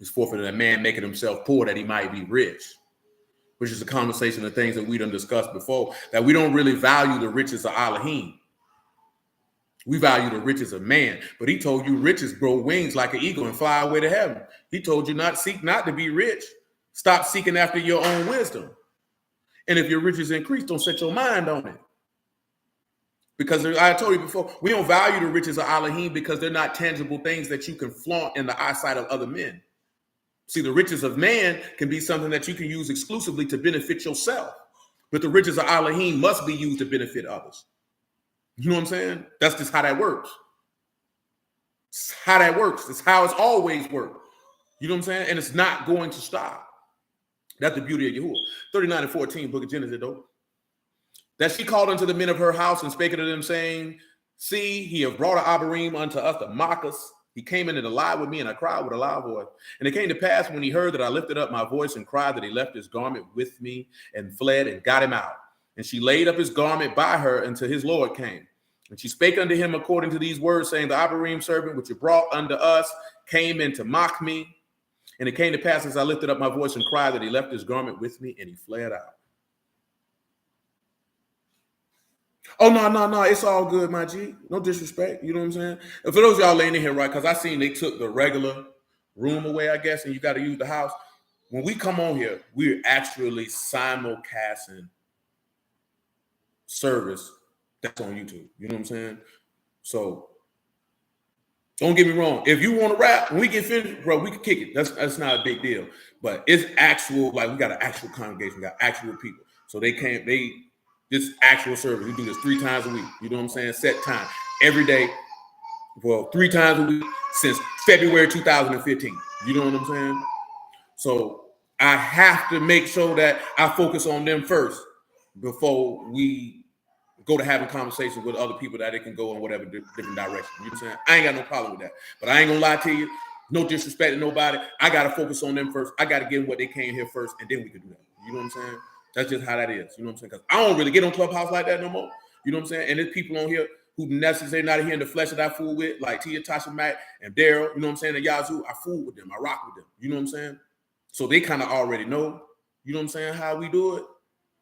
It's forfeited a man making himself poor that he might be rich, which is a conversation of things that we done discussed before, that we don't really value the riches of Alahym. We value the riches of man, but he told you riches grow wings like an eagle and fly away to heaven. He told you not to be rich. Stop seeking after your own wisdom. And if your riches increase, don't set your mind on it. Because I told you before, we don't value the riches of Alahym because they're not tangible things that you can flaunt in the eyesight of other men. See, the riches of man can be something that you can use exclusively to benefit yourself. But the riches of Alahym must be used to benefit others. You know what I'm saying? That's just how that works. It's how that works. It's how it's always worked. You know what I'm saying? And it's not going to stop. That's the beauty of Yahuwah. 39 and 14, book of Genesis, though. That she called unto the men of her house and spake unto them, saying, see, he have brought an Alahym unto us to mock us. He came in and lie with me, and I cried with a loud voice. And it came to pass when he heard that I lifted up my voice and cried, that he left his garment with me and fled and got him out. And she laid up his garment by her until his Lord came. And she spake unto him according to these words, saying, the Alahym servant which you brought unto us came in to mock me. And it came to pass as I lifted up my voice and cried, that he left his garment with me and he fled out. Oh, no. It's all good, my G. No disrespect. You know what I'm saying? And for those of y'all laying in here, right, because I seen they took the regular room away, I guess, and you got to use the house. When we come on here, we're actually simulcasting service that's on YouTube. You know what I'm saying? So don't get me wrong. If you want to rap, when we get finished, bro, we can kick it. That's not a big deal. But it's actual, like we got an actual congregation, we got actual people. So this actual service. We do this 3 times a week. You know what I'm saying? Set time. Every day. Well, 3 times a week since February 2015. You know what I'm saying? So I have to make sure that I focus on them first before we go to having conversations with other people that it can go in whatever different direction. You know what I'm saying? I ain't got no problem with that. But I ain't gonna lie to you. No disrespect to nobody. I gotta focus on them first. I gotta give them what they came here first, and then we can do that. You know what I'm saying? That's just how that is. You know what I'm saying? Because I don't really get on Clubhouse like that no more. You know what I'm saying? And there's people on here who necessarily not here in the flesh that I fool with, like Tia, Tasha, Matt, and Daryl. You know what I'm saying? And Yazoo, I fool with them. I rock with them. You know what I'm saying? So they kind of already know, you know what I'm saying, how we do it.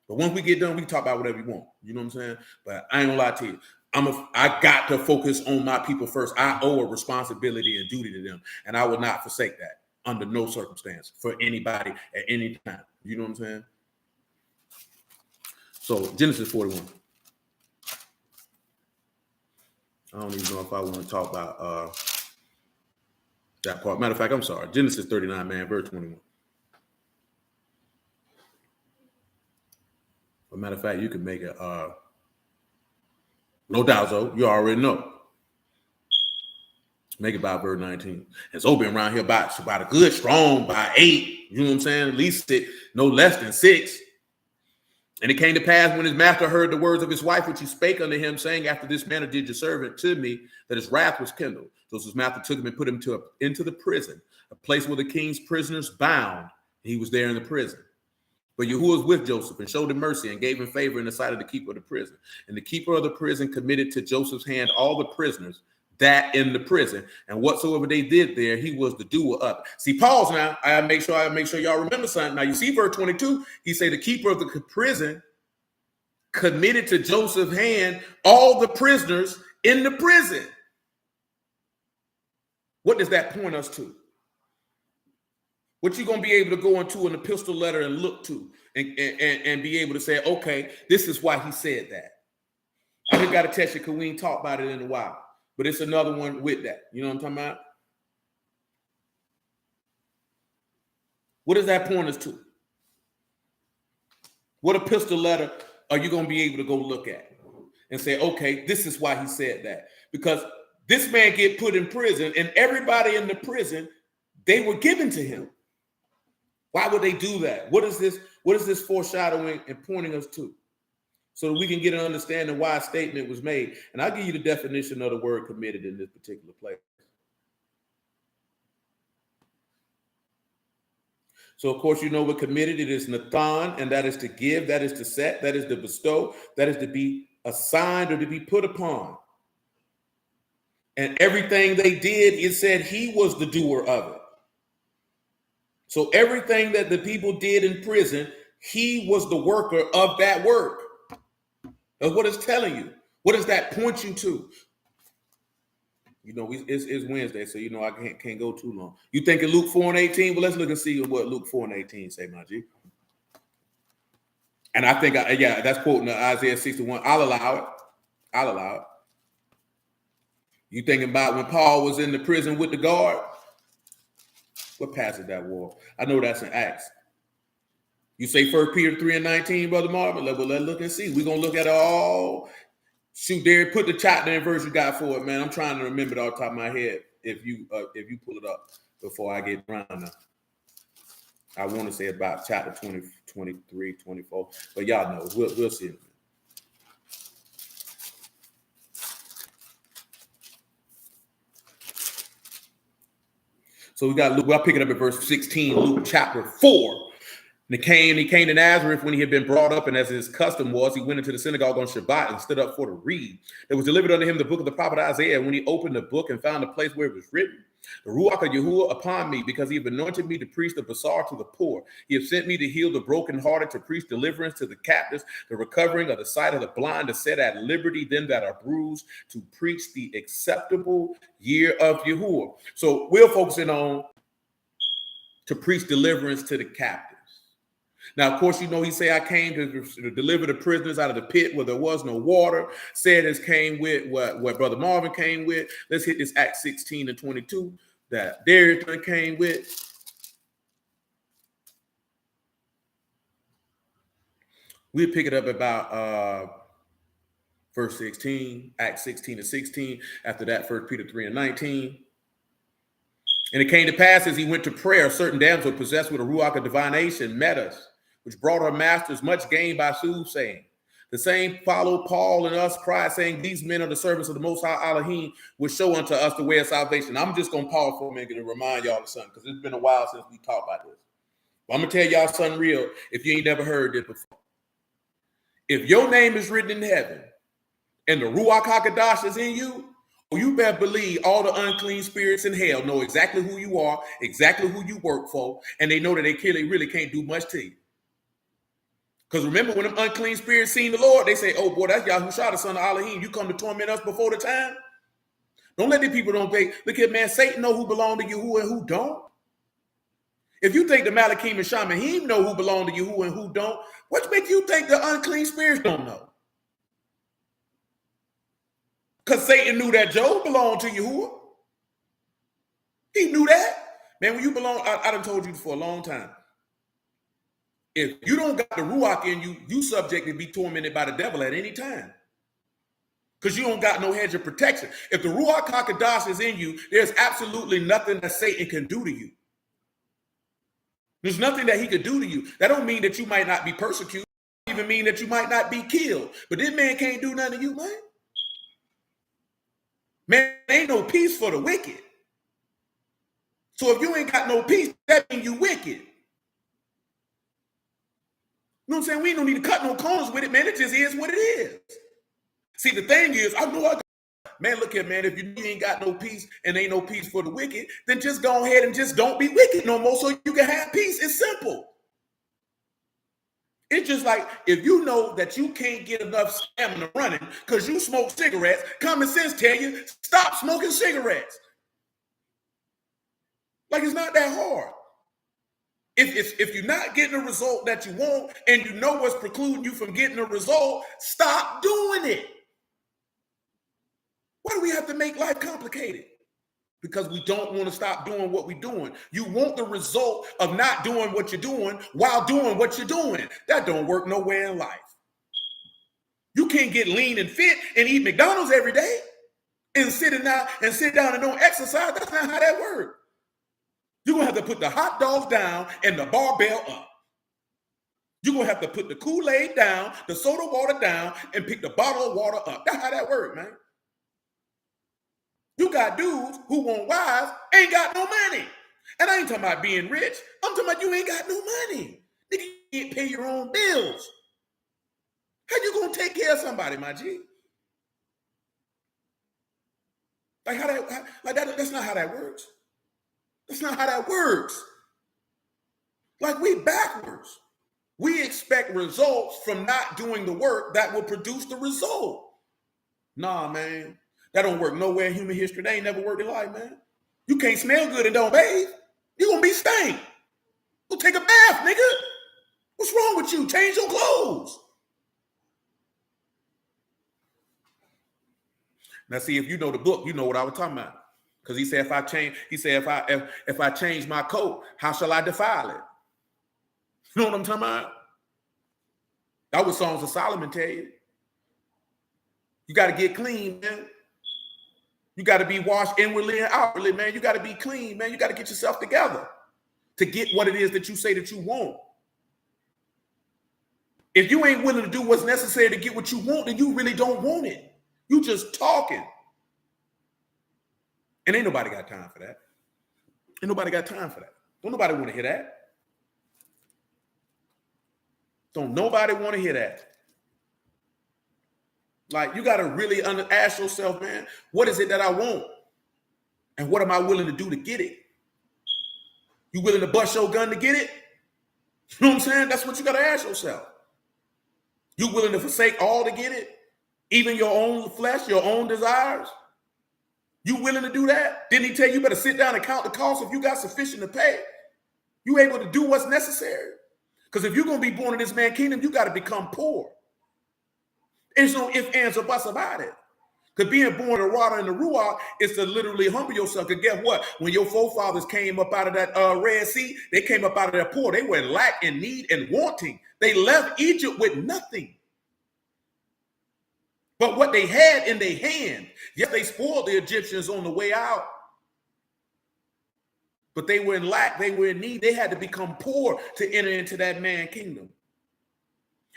But once we get done, we can talk about whatever we want. You know what I'm saying? But I ain't gonna lie to you. I got to focus on my people first. I owe a responsibility and duty to them. And I will not forsake that under no circumstance for anybody at any time. You know what I'm saying? So Genesis 41. I don't even know if I want to talk about that part. Matter of fact, I'm sorry. Genesis 39, man, verse 21. But matter of fact, you can make it no doubt, Zoe. You already know. Make it by verse 19. And Zoe been around here about a good strong by 8. You know what I'm saying? At least 6, no less than 6. And it came to pass when his master heard the words of his wife, which he spake unto him, saying, after this manner did your servant to me, that his wrath was kindled. So his master took him and put him into the prison, a place where the king's prisoners bound. He was there in the prison. But Yahuwah was with Joseph and showed him mercy and gave him favor in the sight of the keeper of the prison. And the keeper of the prison committed to Joseph's hand all the prisoners that in the prison, and whatsoever they did there, he was the doer of it. See, pause now. I make sure y'all remember something. Now you see verse 22, he say the keeper of the prison committed to Joseph's hand all the prisoners in the prison. What does that point us to? What you're going to be able to go into an epistle letter and look to and be able to say, okay, this is why he said that. I just got to test you because we ain't talked about it in a while. But it's another one with that. You know what I'm talking about? What does that point us to? What epistle letter are you going to be able to go look at and say, okay, this is why he said that? Because this man get put in prison and everybody in the prison, they were given to him. Why would they do that? What is this foreshadowing and pointing us to? So that we can get an understanding why a statement was made. And I'll give you the definition of the word committed in this particular place. So, of course, you know what committed. It is Nathan, and that is to give, that is to set, that is to bestow, that is to be assigned or to be put upon. And everything they did, it said he was the doer of it. So everything that the people did in prison, he was the worker of that work. That's what it's telling you. What does that point you to? You know, it's Wednesday, so you know I can't go too long. You thinking Luke 4:18? Well, let's look and see what Luke 4:18 say, my G. And I think, that's quoting Isaiah 61. I'll allow it. You thinking about when Paul was in the prison with the guard? What passage that was? I know that's in Acts. You say 1 Peter 3:19, Brother Marvin? Let's look and see. We're going to look at it all. Shoot, Derek, put the chapter and verse you got for it, man. I'm trying to remember it off the top of my head if you pull it up before I get around now. I want to say about chapter 20, 23, 24, but y'all know. We'll see it. So we got Luke. I'll pick it up at verse 16, Luke chapter 4. And he came to Nazareth when he had been brought up, and as his custom was, he went into the synagogue on Shabbat and stood up for to read. There was delivered unto him the book of the prophet Isaiah. When he opened the book and found the place where it was written, the Ruach of Yahuwah upon me, because he have anointed me to preach the basar to the poor. He have sent me to heal the brokenhearted, to preach deliverance to the captives, the recovering of the sight of the blind, to set at liberty them that are bruised, to preach the acceptable year of Yahuwah. So we're focusing on to preach deliverance to the captives. Now, of course, you know, he say, I came to deliver the prisoners out of the pit where there was no water. Said as came with what Brother Marvin came with. Let's hit this Acts 16 and 22 that Darius came with. We'll pick it up about verse 16, Acts 16 and 16. After that, 1 Peter 3 and 19. And it came to pass as he went to prayer, a certain damsel possessed with a ruach of divination met us, which brought her masters much gain by soothsaying. The same followed Paul and us, cried, saying, these men are the servants of the Most High Alahym, which show unto us the way of salvation. I'm just going to pause for a minute to remind y'all of something, because it's been a while since we talked about this. But I'm going to tell y'all something real if you ain't never heard this before. If your name is written in heaven and the Ruach HaKodesh is in you, you better believe all the unclean spirits in hell know exactly who you are, exactly who you work for, and they know that they really can't do much to you. Because remember, when them unclean spirits seen the Lord, they say, oh boy, that's Yahushua, the son of Alahym. You come to torment us before the time? Don't let the people don't think, look at man, Satan know who belong to Yahuwah and who don't. If you think the Malachim and Shamahim know who belong to Yahuwah and who don't, what makes you think the unclean spirits don't know? Because Satan knew that Job belonged to Yahuwah. He knew that. Man, when you belong, I done told you for a long time. If you don't got the Ruach in you, you subject to be tormented by the devil at any time. Because you don't got no hedge of protection. If the Ruach HaKodesh is in you, there's absolutely nothing that Satan can do to you. There's nothing that he could do to you. That don't mean that you might not be persecuted. even mean that you might not be killed. But this man can't do nothing to you, man. Man, ain't no peace for the wicked. So if you ain't got no peace, that means you wicked. You know what I'm saying? We don't need to cut no corners with it, man. It just is what it is. See, the thing is, I know man, look here, man, if you ain't got no peace and ain't no peace for the wicked, then just go ahead and just don't be wicked no more so you can have peace. It's simple. It's just like if you know that you can't get enough stamina running because you smoke cigarettes, common sense tell you, stop smoking cigarettes. Like, it's not that hard. If you're not getting a result that you want and you know what's precluding you from getting a result, stop doing it. Why do we have to make life complicated? Because we don't want to stop doing what we're doing. You want the result of not doing what you're doing while doing what you're doing. That don't work nowhere in life. You can't get lean and fit and eat McDonald's every day and sit down and don't exercise. That's not how that works. You're going to have to put the hot dogs down and the barbell up. You're going to have to put the Kool-Aid down, the soda water down, and pick the bottle of water up. That's how that works, man. You got dudes who want wives, ain't got no money. And I ain't talking about being rich. I'm talking about you ain't got no money. Nigga, you can't pay your own bills. How you going to take care of somebody, my G? Like that's not how that works. That's not how that works. Like, we backwards. We expect results from not doing the work that will produce the result. Nah, man. That don't work nowhere in human history. They ain't never worked in life, man. You can't smell good and don't bathe. You're going to be stank. Go take a bath, nigga. What's wrong with you? Change your clothes. Now, see, if you know the book, you know what I was talking about. Because he said, if I change my coat, how shall I defile it? You know what I'm talking about? That was Songs of Solomon tell you. You got to get clean, man. You got to be washed inwardly and outwardly, man. You got to be clean, man. You got to get yourself together to get what it is that you say that you want. If you ain't willing to do what's necessary to get what you want, then you really don't want it. You just talking. And ain't nobody got time for that. Ain't nobody got time for that. Don't nobody want to hear that. Don't nobody want to hear that. Like, you got to really ask yourself, man, what is it that I want? And what am I willing to do to get it? You willing to bust your gun to get it? You know what I'm saying? That's what you got to ask yourself. You willing to forsake all to get it? Even your own flesh, your own desires? You willing to do that? Didn't he tell you better sit down and count the cost if you got sufficient to pay? You able to do what's necessary? Because if you're going to be born in this man's kingdom, you got to become poor. There's no ifs, ands, or buts about it. Because being born in the water and the ruach is to literally humble yourself. Because guess what? When your forefathers came up out of that Red Sea, they came up out of that poor. They were in lack and need and wanting. They left Egypt with nothing. But what they had in their hand, yes, they spoiled the Egyptians on the way out. But they were in lack. They were in need. They had to become poor to enter into that man kingdom.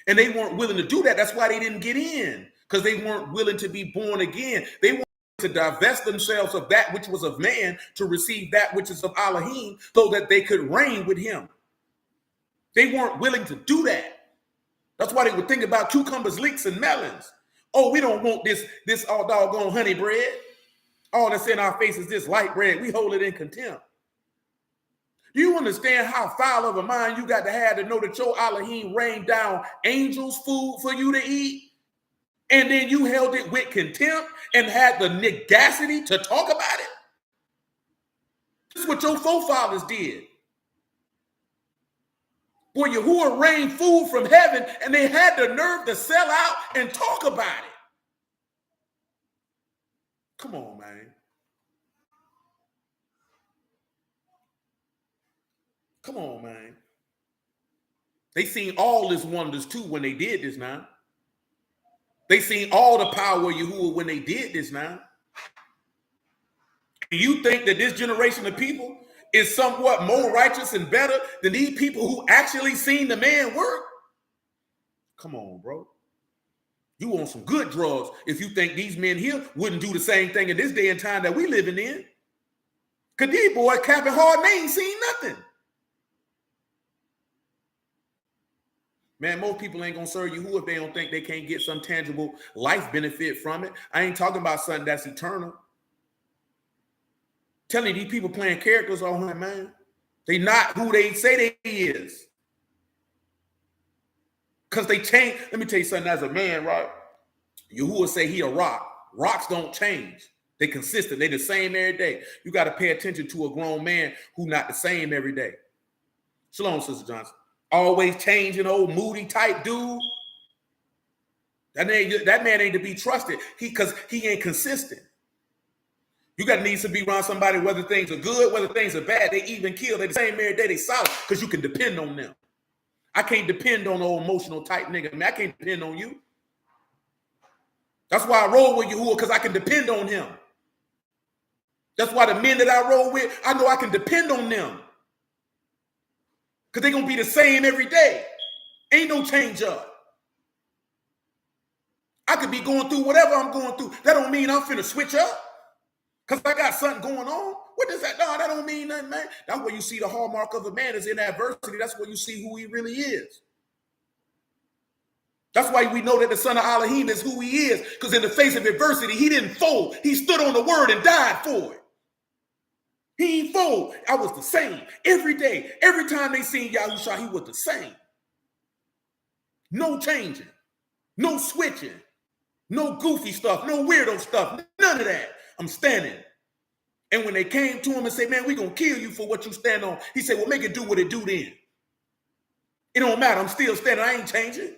And they weren't willing to do that. That's why they didn't get in, because they weren't willing to be born again. They wanted to divest themselves of that which was of man to receive that which is of Alahym so that they could reign with him. They weren't willing to do that. That's why they would think about cucumbers, leeks, and melons. Oh, we don't want this all doggone honey bread. All that's in our face is this light bread. We hold it in contempt. Do you understand how foul of a mind you got to have to know that your Alahym rained down angels' food for you to eat? And then you held it with contempt and had the negacity to talk about it? This is what your forefathers did. Boy, Yahuwah rained food from heaven and they had the nerve to sell out and talk about it. Come on, man. Come on, man. They seen all his wonders too when they did this now. They seen all the power of Yahuwah when they did this now. And you think that this generation of people is somewhat more righteous and better than these people who actually seen the man work? Come on, bro. You want some good drugs if you think these men here wouldn't do the same thing in this day and time that we living in. Because these boys capping hard and they ain't seen nothing. Man, most people ain't going to serve you if they don't think they can't get some tangible life benefit from it. I ain't talking about something that's eternal. Telling you, these people playing characters on him, man. They not who they say they is. Because they change. Let me tell you something, as a man, right? Yahuwah say he a rock. Rocks don't change. They consistent. They the same every day. You got to pay attention to a grown man who not the same every day. Shalom, Sister Johnson. Always changing, old moody type dude. That man ain't to be trusted. Because he ain't consistent. You got needs to be around somebody, whether things are good, whether things are bad. They even kill. They the same every day. They solid because you can depend on them. I can't depend on old emotional type nigga. Man, I can't depend on you. That's why I roll with Yahuwah, because I can depend on him. That's why the men that I roll with, I know I can depend on them. Because they're going to be the same every day. Ain't no change up. I could be going through whatever I'm going through. That don't mean I'm finna switch up. Because I got something going on. What does that? No, that don't mean nothing, man. That's where you see the hallmark of a man is in adversity. That's where you see who he really is. That's why we know that the son of Alahym is who he is. Because in the face of adversity, he didn't fold. He stood on the word and died for it. He ain't fold. I was the same every day. Every time they seen Yahusha, he was the same. No changing. No switching. No goofy stuff. No weirdo stuff. None of that. I'm standing. And when they came to him and said, man, we're going to kill you for what you stand on. He said, well, make it do what it do then. It don't matter. I'm still standing. I ain't changing.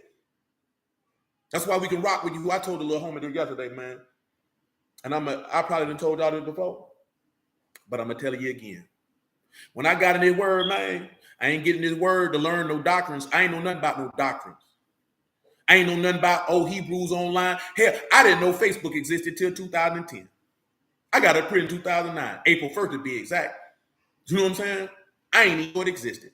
That's why we can rock with you. I told the little homie yesterday, man. And I probably done told y'all this before. But I'm going to tell you again. When I got in this word, man, I ain't getting this word to learn no doctrines. I ain't know nothing about no doctrines. I ain't know nothing about, Hebrews online. Hell, I didn't know Facebook existed till 2010. I got it printed in 2009, April 1st to be exact. You know what I'm saying? I ain't even know it existed.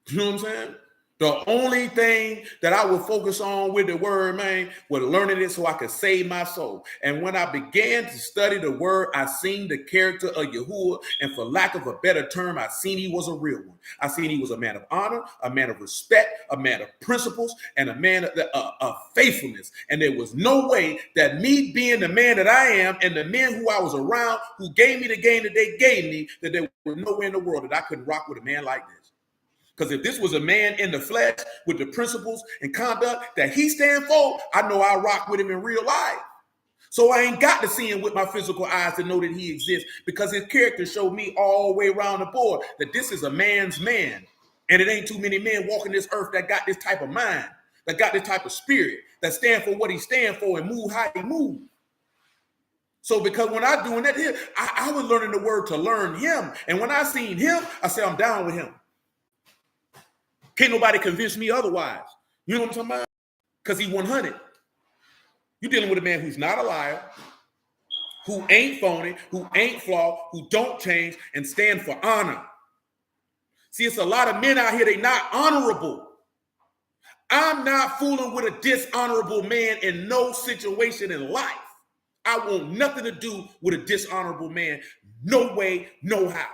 You know what I'm saying? The only thing that I would focus on with the word, man, was learning it so I could save my soul. And when I began to study the word, I seen the character of Yahuwah. And for lack of a better term, I seen he was a real one. I seen he was a man of honor, a man of respect, a man of principles, and a man of faithfulness. And there was no way that me being the man that I am and the men who I was around who gave me the game that they gave me, that there was nowhere in the world that I couldn't rock with a man like this. Because if this was a man in the flesh with the principles and conduct that he stand for, I know I rock with him in real life. So I ain't got to see him with my physical eyes to know that he exists, because his character showed me all the way around the board that this is a man's man. And it ain't too many men walking this earth that got this type of mind, that got this type of spirit, that stand for what he stand for and move how he move. So because when I doing that here, I was learning the word to learn him. And when I seen him, I said, I'm down with him. Can't nobody convince me otherwise. You know what I'm talking about? Because he 100. You're dealing with a man who's not a liar, who ain't phony, who ain't flawed, who don't change and stand for honor. See, it's a lot of men out here, they not honorable. I'm not fooling with a dishonorable man in no situation in life. I want nothing to do with a dishonorable man. No way, no how.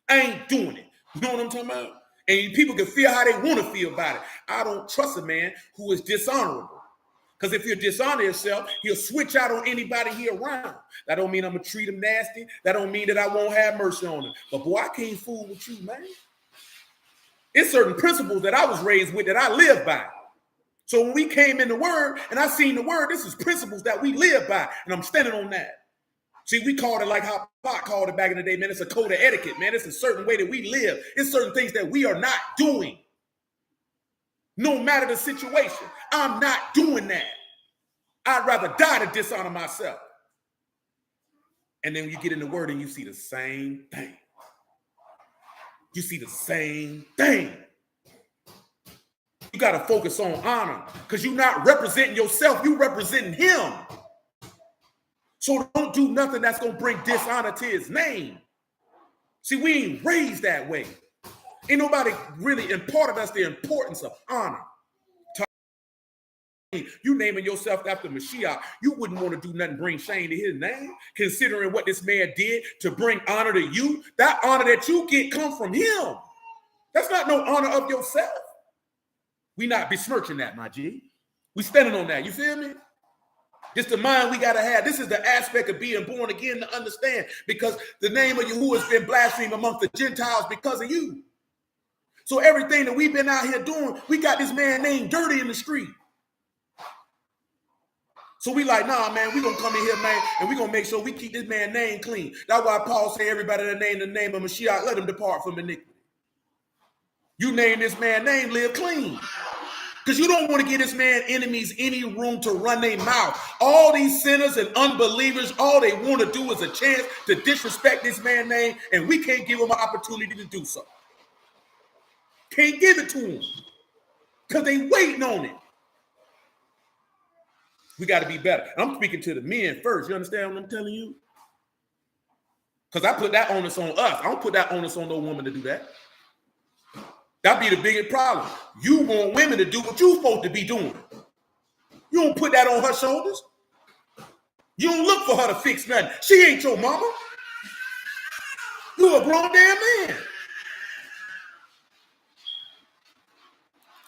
I ain't doing it. You know what I'm talking about? And people can feel how they want to feel about it. I don't trust a man who is dishonorable. Because if you dishonor yourself, he'll switch out on anybody he around. That don't mean I'm going to treat him nasty. That don't mean that I won't have mercy on him. But boy, I can't fool with you, man. It's certain principles that I was raised with that I live by. So when we came in the word and I seen the word, this is principles that we live by. And I'm standing on that. See, we called it like how Pop called it back in the day, man. It's a code of etiquette, man. It's a certain way that we live. It's certain things that we are not doing. No matter the situation, I'm not doing that. I'd rather die to dishonor myself. And then you get in the word and you see the same thing. You see the same thing. You got to focus on honor because you're not representing yourself. You're representing him. So don't do nothing that's going to bring dishonor to his name. See, we ain't raised that way. Ain't nobody really imparted us the importance of honor. You naming yourself after Mashiach, you wouldn't want to do nothing bring shame to his name, considering what this man did to bring honor to you. That honor that you get come from him. That's not no honor of yourself. We not besmirching that, my G. We standing on that. You feel me? This the mind we got to have. This is the aspect of being born again to understand, because the name of Yahuwah has been blasphemed amongst the Gentiles because of you. So everything that we've been out here doing, we got this man named dirty in the street. So we like, nah, man, we gonna come in here, man, and we gonna make sure we keep this man's name clean. That's why Paul say everybody that name the name of Mashiach, let him depart from iniquity. You name this man's name, live clean. Because you don't want to give this man enemies any room to run their mouth. All these sinners and unbelievers, all they want to do is a chance to disrespect this man's name, and we can't give them an opportunity to do so. Can't give it to them because they waiting on it. We got to be better. I'm speaking to the men first. You understand what I'm telling you? Because I put that onus on us. I don't put that onus on no woman to do that. That'd be the biggest problem. You want women to do what you're supposed to be doing. You don't put that on her shoulders. You don't look for her to fix nothing. She ain't your mama. You a grown damn man.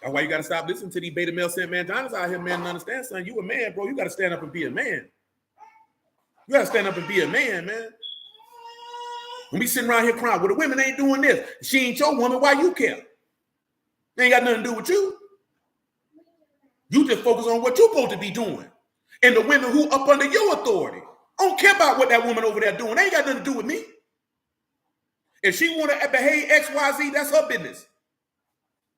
That's why you got to stop listening to these beta male sent man Johnny's out here, man, and understand, son. You a man, bro. You got to stand up and be a man. You got to stand up and be a man, man. When we sitting around here crying, well, the women ain't doing this. She ain't your woman. Why you care? They ain't got nothing to do with you. You just focus on what you're supposed to be doing. And the women who up under your authority. I don't care about what that woman over there doing. They ain't got nothing to do with me. If she want to behave XYZ, that's her business.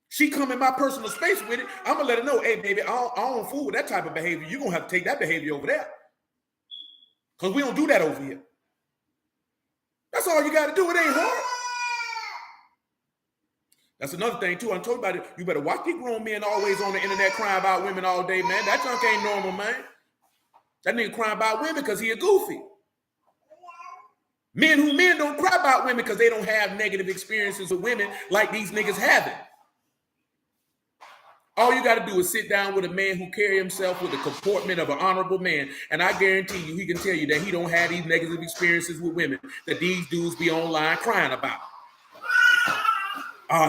She come in my personal space with it, I'm going to let her know, hey, baby, I don't fool with that type of behavior. You're going to have to take that behavior over there. Because we don't do that over here. That's all you got to do. It ain't hard. That's another thing, too. I told you about it. You better watch these grown men always on the internet crying about women all day, man. That junk ain't normal, man. That nigga crying about women because he a goofy. Men don't cry about women because they don't have negative experiences with women like these niggas have it. All you got to do is sit down with a man who carry himself with the comportment of an honorable man, and I guarantee you, he can tell you that he don't have these negative experiences with women that these dudes be online crying about.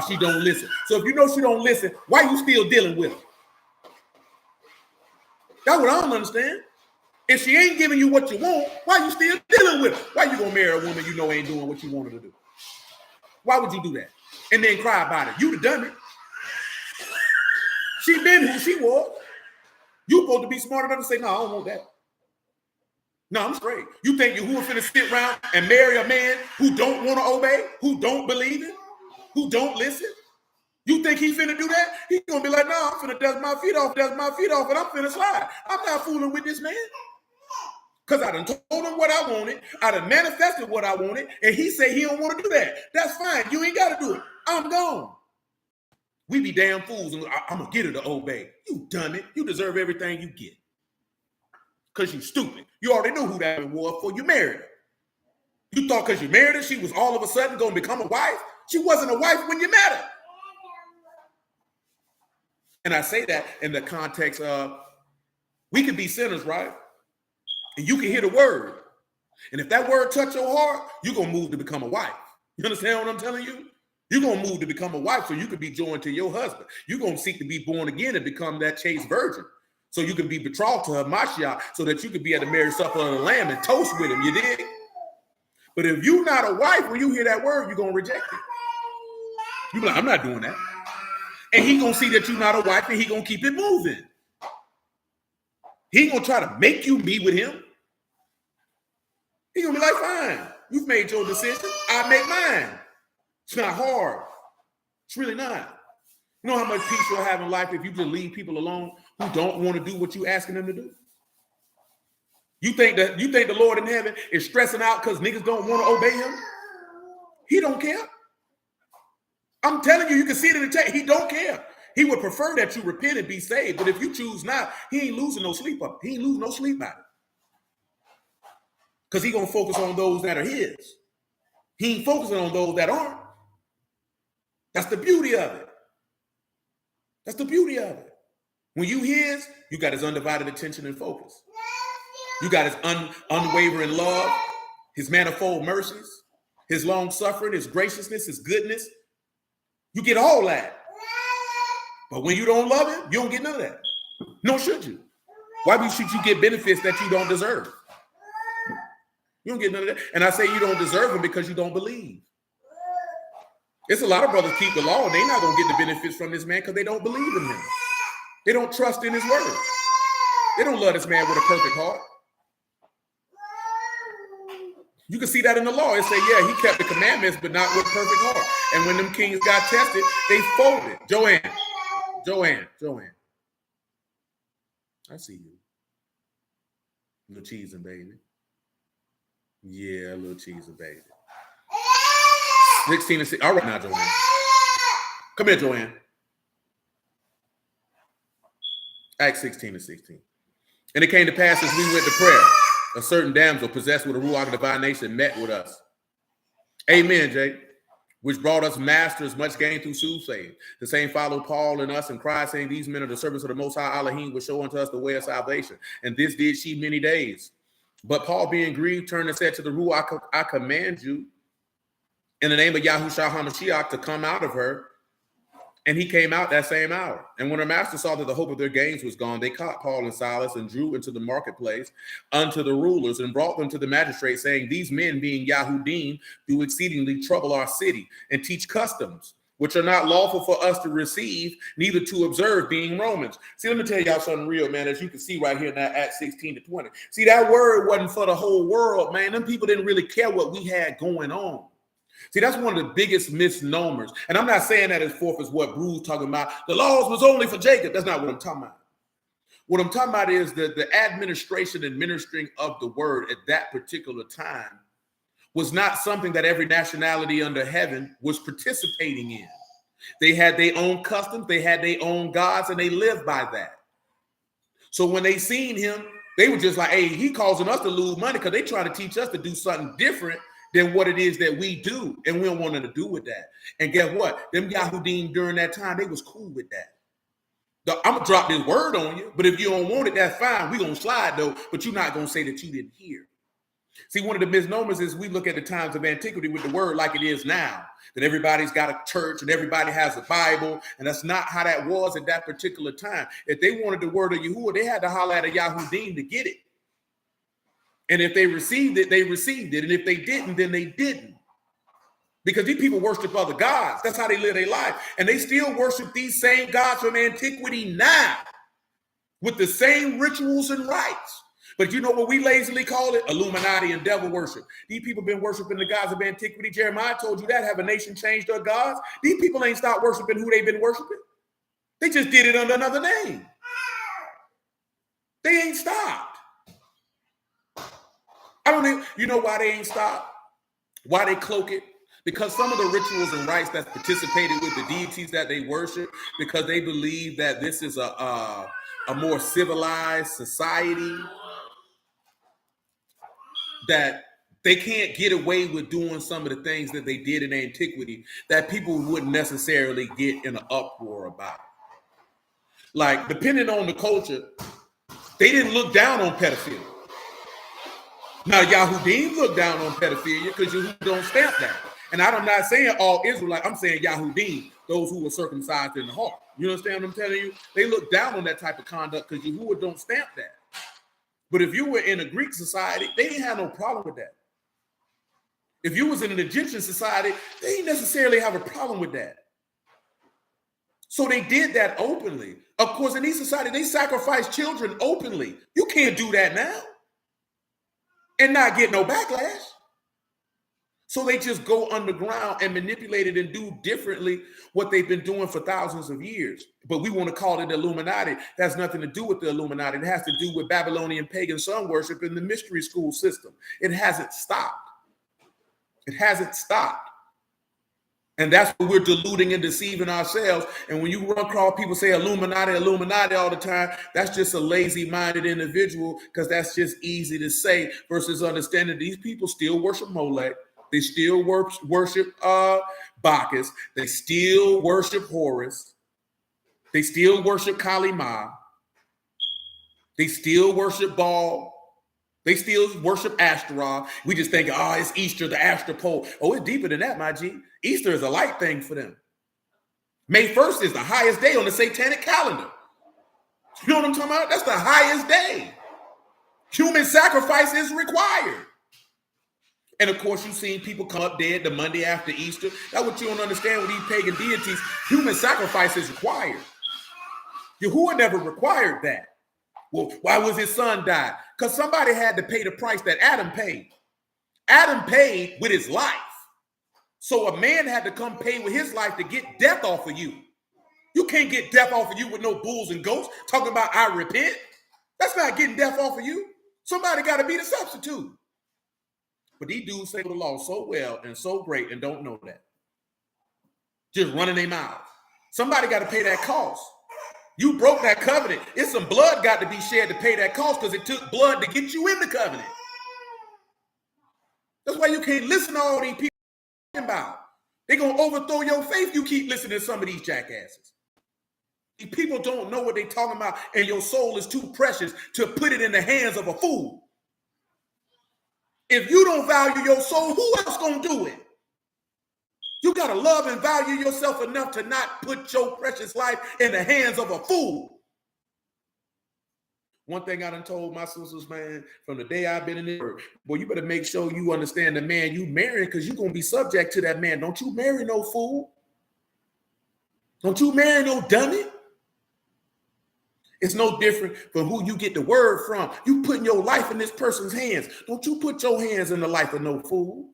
She don't listen. So if you know she don't listen, why you still dealing with her? That's what I don't understand. If she ain't giving you what you want, why you still dealing with her? Why you gonna marry a woman you know ain't doing what you want her to do? Why would you do that? And then cry about it. You'd have done it. She been who she was. You supposed to be smart enough to say, no, I don't want that. No, I'm straight. You think you who finna sit around and marry a man who don't want to obey, who don't believe it, who don't listen? You think he finna do that? He gonna be like, no, I'm finna dust my feet off, and I'm finna slide. I'm not fooling with this man. Because I done told him what I wanted. I done manifested what I wanted, and he say he don't want to do that. That's fine. You ain't got to do it. I'm gone. We be damn fools, and I'm going to get her to obey. You done it. You deserve everything you get. Because you stupid. You already knew who that was before you married her. You thought because you married her, she was all of a sudden going to become a wife? She wasn't a wife when you met her. And I say that in the context of, we can be sinners, right? And you can hear the word. And if that word touch your heart, you're going to move to become a wife. You understand what I'm telling you? You're going to move to become a wife so you can be joined to your husband. You're going to seek to be born again and become that chaste virgin. So you can be betrothed to her Mashiach so that you can be at the marriage supper of the Lamb and toast with him. You dig? But if you're not a wife, when you hear that word, you're going to reject it. You're like, I'm not doing that. And he's going to see that you're not a wife and he's going to keep it moving. He ain't going to try to make you be with him. He's going to be like, fine, you've made your decision. I make mine. It's not hard. It's really not. You know how much peace you'll have in life if you just leave people alone who don't want to do what you're asking them to do? You think the Lord in heaven is stressing out because niggas don't want to obey him? He don't care. I'm telling you, you can see it in the text. He don't care. He would prefer that you repent and be saved. But if you choose not, he ain't losing no sleep up. He ain't losing no sleep about it. Because he's going to focus on those that are his. He ain't focusing on those that aren't. That's the beauty of it. That's the beauty of it. When you his, you got his undivided attention and focus. You got his unwavering love, his manifold mercies, his long suffering, his graciousness, his goodness. You get all that. But when you don't love him, you don't get none of that. Nor should you. Why should you get benefits that you don't deserve? You don't get none of that. And I say you don't deserve them because you don't believe. It's a lot of brothers keep the law and they're not going to get the benefits from this man because they don't believe in him. They don't trust in his word. They don't love this man with a perfect heart. You can see that in the law. It say, yeah, he kept the commandments, but not with perfect heart. And when them kings got tested, they folded. Joanne. I see you. Little cheesing, baby. Yeah, little cheesing, baby. 16 and 6. All right now, Joanne. Come here, Joanne. Acts 16 and 16. And it came to pass as we went to prayer, a certain damsel possessed with a ruach divination met with us. Amen, Jake. Which brought us masters much gain through soothsaying. The same followed Paul and us and cried, saying, these men are the servants of the Most High Alahym, will show unto us the way of salvation. And this did she many days. But Paul, being grieved, turned and said to the ruach, I command you in the name of Yahushua HaMashiach to come out of her. And he came out that same hour. And when her master saw that the hope of their gains was gone, they caught Paul and Silas and drew into the marketplace unto the rulers and brought them to the magistrates, saying, these men, being Yahudim, do exceedingly trouble our city and teach customs which are not lawful for us to receive, neither to observe, being Romans. See, let me tell y'all something real, man, as you can see right here in that Acts 16 to 20. See, that word wasn't for the whole world, man. Them people didn't really care what we had going on. See, that's one of the biggest misnomers. And I'm not saying that as forth as what Bruce talking about. The laws was only for Jacob. That's not what I'm talking about. What I'm talking about is the administration and ministering of the word at that particular time was not something that every nationality under heaven was participating in. They had their own customs, they had their own gods, and they lived by that. So when they seen him, they were just like, hey, he causing us to lose money because they trying to teach us to do something different than what it is that we do, and we don't want nothing to do with that. And guess what? Them Yahudim during that time, they was cool with that. I'm going to drop this word on you, but if you don't want it, that's fine. We're going to slide, though, but you're not going to say that you didn't hear. See, one of the misnomers is we look at the times of antiquity with the word like it is now, that everybody's got a church and everybody has a Bible, and that's not how that was at that particular time. If they wanted the word of Yahuwah, they had to holler at a Yahudim to get it. And if they received it, they received it. And if they didn't, then they didn't. Because these people worship other gods. That's how they live their life. And they still worship these same gods from antiquity now with the same rituals and rites. But you know what we lazily call it? Illuminati and devil worship. These people been worshiping the gods of antiquity. Jeremiah told you that. Have a nation changed their gods? These people ain't stopped worshiping who they've been worshiping. They just did it under another name. They ain't stopped. I don't think, you know why they ain't stopped? Why they cloak it? Because some of the rituals and rites that's participated with the deities that they worship, because they believe that this is a more civilized society, that they can't get away with doing some of the things that they did in antiquity that people wouldn't necessarily get in an uproar about. Like, depending on the culture, they didn't look down on pedophilia. Now, Yahudim look down on pedophilia because you don't stamp that. And I'm not saying all Israelites, I'm saying Yahudim, those who were circumcised in the heart. You understand what I'm telling you? They look down on that type of conduct because Yahuwah don't stamp that. But if you were in a Greek society, they didn't have no problem with that. If you was in an Egyptian society, they didn't necessarily have a problem with that. So they did that openly. Of course, in these societies, they sacrifice children openly. You can't do that now and not get no backlash. So they just go underground and manipulate it and do differently what they've been doing for thousands of years. But we want to call it Illuminati. That has nothing to do with the Illuminati. It has to do with Babylonian pagan sun worship in the mystery school system. It hasn't stopped. It hasn't stopped. And that's what we're deluding and deceiving ourselves. And when you run across people say Illuminati, Illuminati all the time, that's just a lazy-minded individual because that's just easy to say versus understanding these people still worship Molech. They still worship Bacchus. They still worship Horus. They still worship Kali Ma. They still worship Baal. They still worship Ashtaroth. We just think, oh, it's Easter, the Astor pole. Oh, it's deeper than that, my G. Easter is a light thing for them. May 1st is the highest day on the satanic calendar. You know what I'm talking about? That's the highest day. Human sacrifice is required. And of course, you've seen people come up dead the Monday after Easter. That's what you don't understand with these pagan deities. Human sacrifice is required. Yahuwah never required that. Well, why was his son died? Because somebody had to pay the price that Adam paid. Adam paid with his life. So a man had to come pay with his life to get death off of you. You can't get death off of you with no bulls and goats talking about I repent. That's not getting death off of you. Somebody got to be the substitute. But these dudes say the law so well and so great and don't know that. Just running their mouths. Somebody got to pay that cost. You broke that covenant. It's some blood got to be shed to pay that cost because it took blood to get you in the covenant. That's why you can't listen to all these people about. They're going to overthrow your faith. You keep listening to some of these jackasses. These people don't know what they're talking about, and your soul is too precious to put it in the hands of a fool. If you don't value your soul, who else going to do it? You got to love and value yourself enough to not put your precious life in the hands of a fool. One thing I done told my sisters, man, from the day I've been in the earth, boy, you better make sure you understand the man you marry because you're going to be subject to that man. Don't you marry no fool. Don't you marry no dummy. It's no different from who you get the word from. You putting your life in this person's hands. Don't you put your hands in the life of no fool.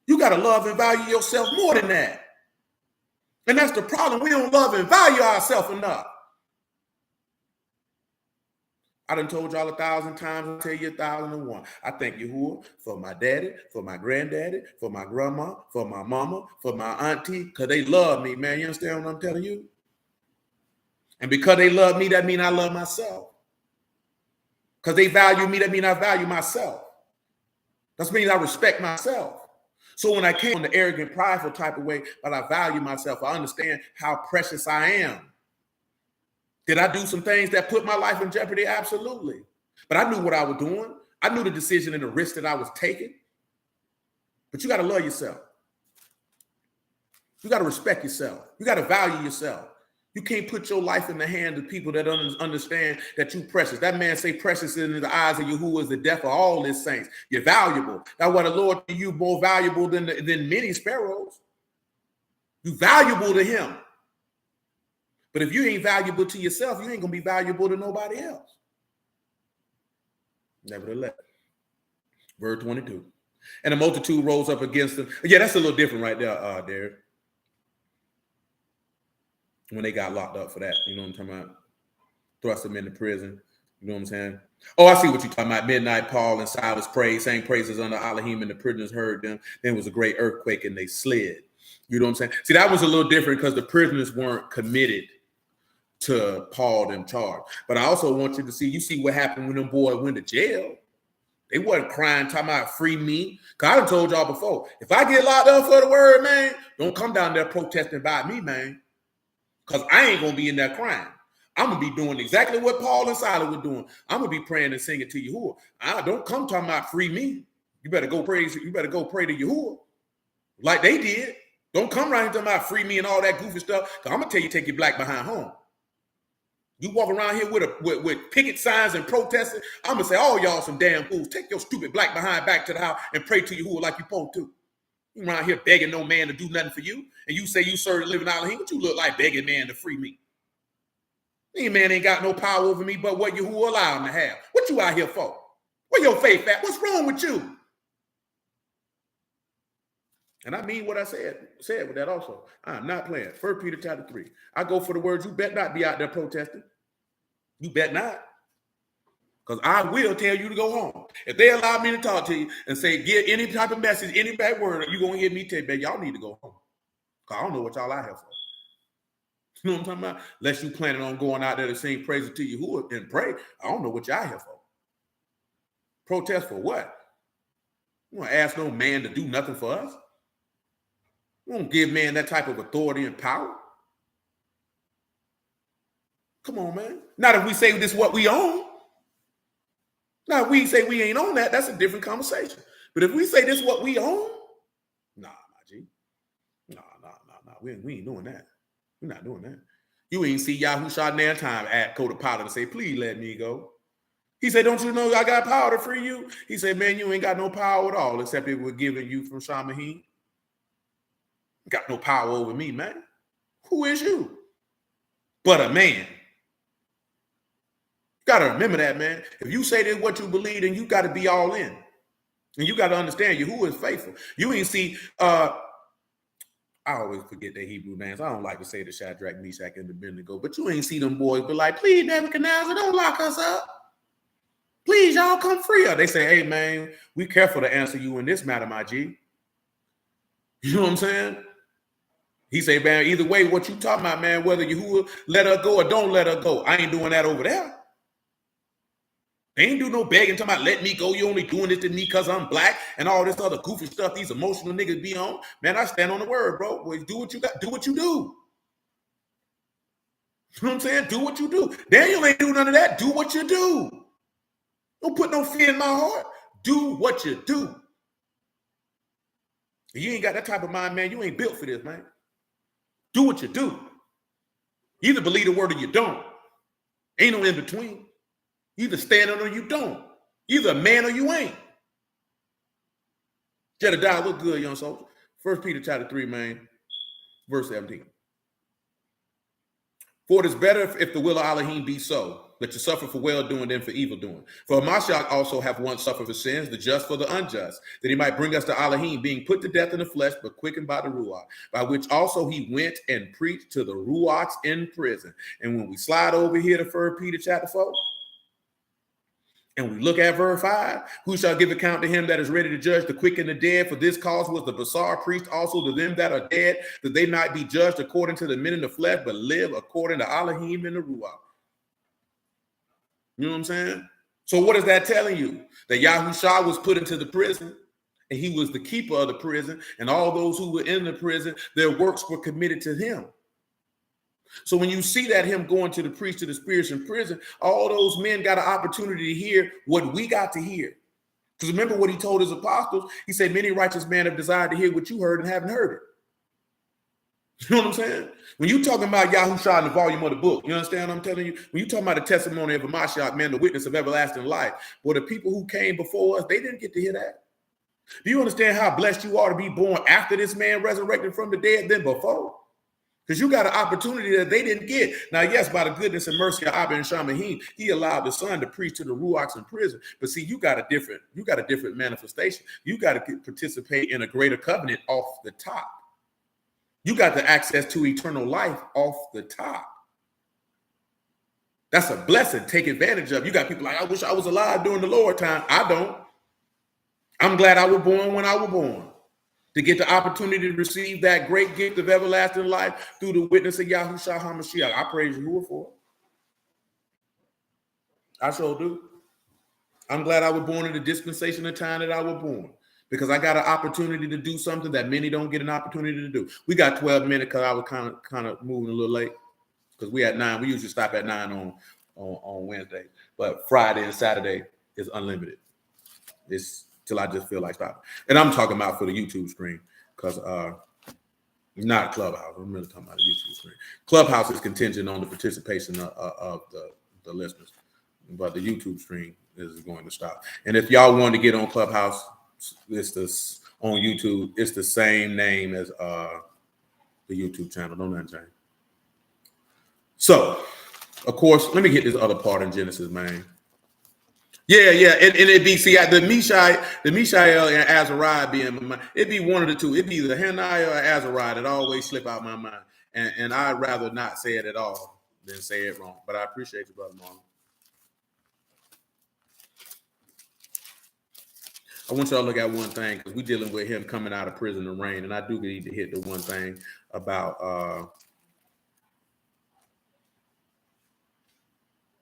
You got to love and value yourself more than that. And that's the problem. We don't love and value ourselves enough. I done told y'all 1,000 times. I'll tell you 1,001. I thank Yahuwah for my daddy, for my granddaddy, for my grandma, for my mama, for my auntie, because they love me, man. You understand what I'm telling you? And because they love me, that means I love myself. Because they value me, that means I value myself. That means I respect myself. So when I came on the arrogant, prideful type of way, but I value myself, I understand how precious I am. Did I do some things that put my life in jeopardy? Absolutely. But I knew what I was doing. I knew the decision and the risk that I was taking. But you got to love yourself. You got to respect yourself. You got to value yourself. You can't put your life in the hands of people that don't understand that you're precious. That man say precious in the eyes of Yahuwah is the death of all his saints. You're valuable. That's why the Lord to you more valuable than many sparrows. You're valuable to him. But if you ain't valuable to yourself, you ain't going to be valuable to nobody else. Nevertheless, verse 22. And a multitude rose up against them. Yeah, that's a little different right there, Derek. When they got locked up for that, you know what I'm talking about? Thrust them into prison. You know what I'm saying? Oh, I see what you're talking about. Midnight, Paul and Silas prayed, sang praises under Alahym, and the prisoners heard them. Then was a great earthquake, and they slid. You know what I'm saying? See, that was a little different because the prisoners weren't committed to Paul them charge. But I also want you to see what happened when them boys went to jail. They wasn't crying, talking about free me. Because I done told y'all before, if I get locked up for the word, man, don't come down there protesting about me, man. Because I ain't going to be in there crying. I'm going to be doing exactly what Paul and Silas were doing. I'm going to be praying and singing to Yahuwah. Don't come talking about free me. You better go pray to Yahuwah like they did. Don't come around here talking about free me and all that goofy stuff. Because I'm going to tell you, take your black behind home. You walk around here with picket signs and protesting, I'm going to say, oh, y'all some damn fools. Take your stupid black behind back to the house and pray to Yahuwah like you're supposed to. You around here begging no man to do nothing for you, and you say you serve the living Alahym. What you look like begging man to free me? Any man ain't got no power over me but what Yahuwah allow him to have. What you out here for? Where your faith at? What's wrong with you? And I mean what I said with that also. I'm not playing. 1 Peter chapter 3. I go for the words, you bet not be out there protesting. You bet not. Because I will tell you to go home. If they allow me to talk to you and say, get any type of message, any bad word, you're going to hear me tell you, baby, y'all need to go home. Because I don't know what y'all out here for. You know what I'm talking about? Unless you planning on going out there to sing praises to Yahuwah and pray, I don't know what y'all here for. Protest for what? We don't ask no man to do nothing for us. We don't give man that type of authority and power. Come on, man. Not if we say this is what we own. Now, if we say we ain't on that, that's a different conversation. But if we say this is what we own, nah, my G. Nah. We ain't doing that. We're not doing that. You ain't see Yahushua now time at Coda Pilot and say, please let me go. He said, don't you know I got power to free you? He said, man, you ain't got no power at all, except it was given you from Shamahim. Got no power over me, man. Who is you? But a man. You got to remember that, man. If you say that what you believe, then you got to be all in. And you got to understand who is faithful. You ain't see, I always forget their Hebrew names. I don't like to say the Shadrach, Meshach, and Abednego, but you ain't see them boys be like, please, Nebuchadnezzar, don't lock us up. Please, y'all come free us. They say, hey, man, we careful to answer you in this matter, my G. You know what I'm saying? He say, man, either way, what you talking about, man, whether you let her go or don't let her go, I ain't doing that over there. They ain't do no begging, talking about let me go. You only doing this to me because I'm black and all this other goofy stuff these emotional niggas be on. Man, I stand on the word, bro. Boy, do what you got. Do what you do. You know what I'm saying? Do what you do. Daniel ain't do none of that. Do what you do. Don't put no fear in my heart. Do what you do. If you ain't got that type of mind, man, you ain't built for this, man. Do what you do. You either believe the word or you don't. Ain't no in between. You either stand on or you don't. You either a man or you ain't. Jedediah, look good, young soldier. 1 Peter chapter 3, man, verse 17. For it is better if the will of Alahym be so, that you suffer for well-doing than for evil-doing. For Mashiach also have once suffered for sins, the just for the unjust, that he might bring us to Alahym, being put to death in the flesh, but quickened by the Ruach, by which also he went and preached to the Ruachs in prison. And when we slide over here to 1 Peter chapter 4, and we look at verse 5, who shall give account to him that is ready to judge the quick and the dead? For this cause was the Basar preached also to them that are dead, that they might be judged according to the men in the flesh, but live according to Alahym and the Ruach. You know what I'm saying? So what is that telling you? That Yahushua was put into the prison, and he was the keeper of the prison, and all those who were in the prison, their works were committed to him. So when you see that him going to the priest, to the spirits in prison, all those men got an opportunity to hear what we got to hear. Because remember what he told his apostles? He said, many righteous men have desired to hear what you heard and haven't heard it. You know what I'm saying? When you talking about Yahushua in the volume of the book, you understand what I'm telling you? When you talking about the testimony of a Mashiach, man, the witness of everlasting life, well, the people who came before us, they didn't get to hear that. Do you understand how blessed you are to be born after this man resurrected from the dead than before? Because you got an opportunity that they didn't get. Now, yes, by the goodness and mercy of Abba and Shamahim, he allowed the son to preach to the Ruachs in prison. But see, you got a different manifestation. You got to participate in a greater covenant off the top. You got the access to eternal life off the top. That's a blessing. Take advantage of. You got people like, I wish I was alive during the Lord time. I don't. I'm glad I was born when I was born, to get the opportunity to receive that great gift of everlasting life through the witness of Yahushua HaMashiach. I praise you for it. I sure do. I'm glad I was born in the dispensation of time that I was born, because I got an opportunity to do something that many don't get an opportunity to do. We got 12 minutes because I was kind of moving a little late, because we at 9. We usually stop at 9 on Wednesday, but Friday and Saturday is unlimited. It's till I just feel like stopping. And I'm talking about for the YouTube screen, because not Clubhouse. I'm really talking about the YouTube screen. Clubhouse is contingent on the participation of the listeners, but the YouTube stream is going to stop. And if y'all want to get on Clubhouse, on YouTube, it's the same name as the YouTube channel. Don't that change. So, of course, let me get this other part in Genesis, man. Yeah, and it'd be, see, the Mishael and Azariah be in my mind. It'd be one of the two. It'd be either Hananiah or Azariah that always slip out my mind. And I'd rather not say it at all than say it wrong. But I appreciate you, Brother Marlon. I want y'all to look at one thing, because we're dealing with him coming out of prison to reign. And I do need to hit the one thing about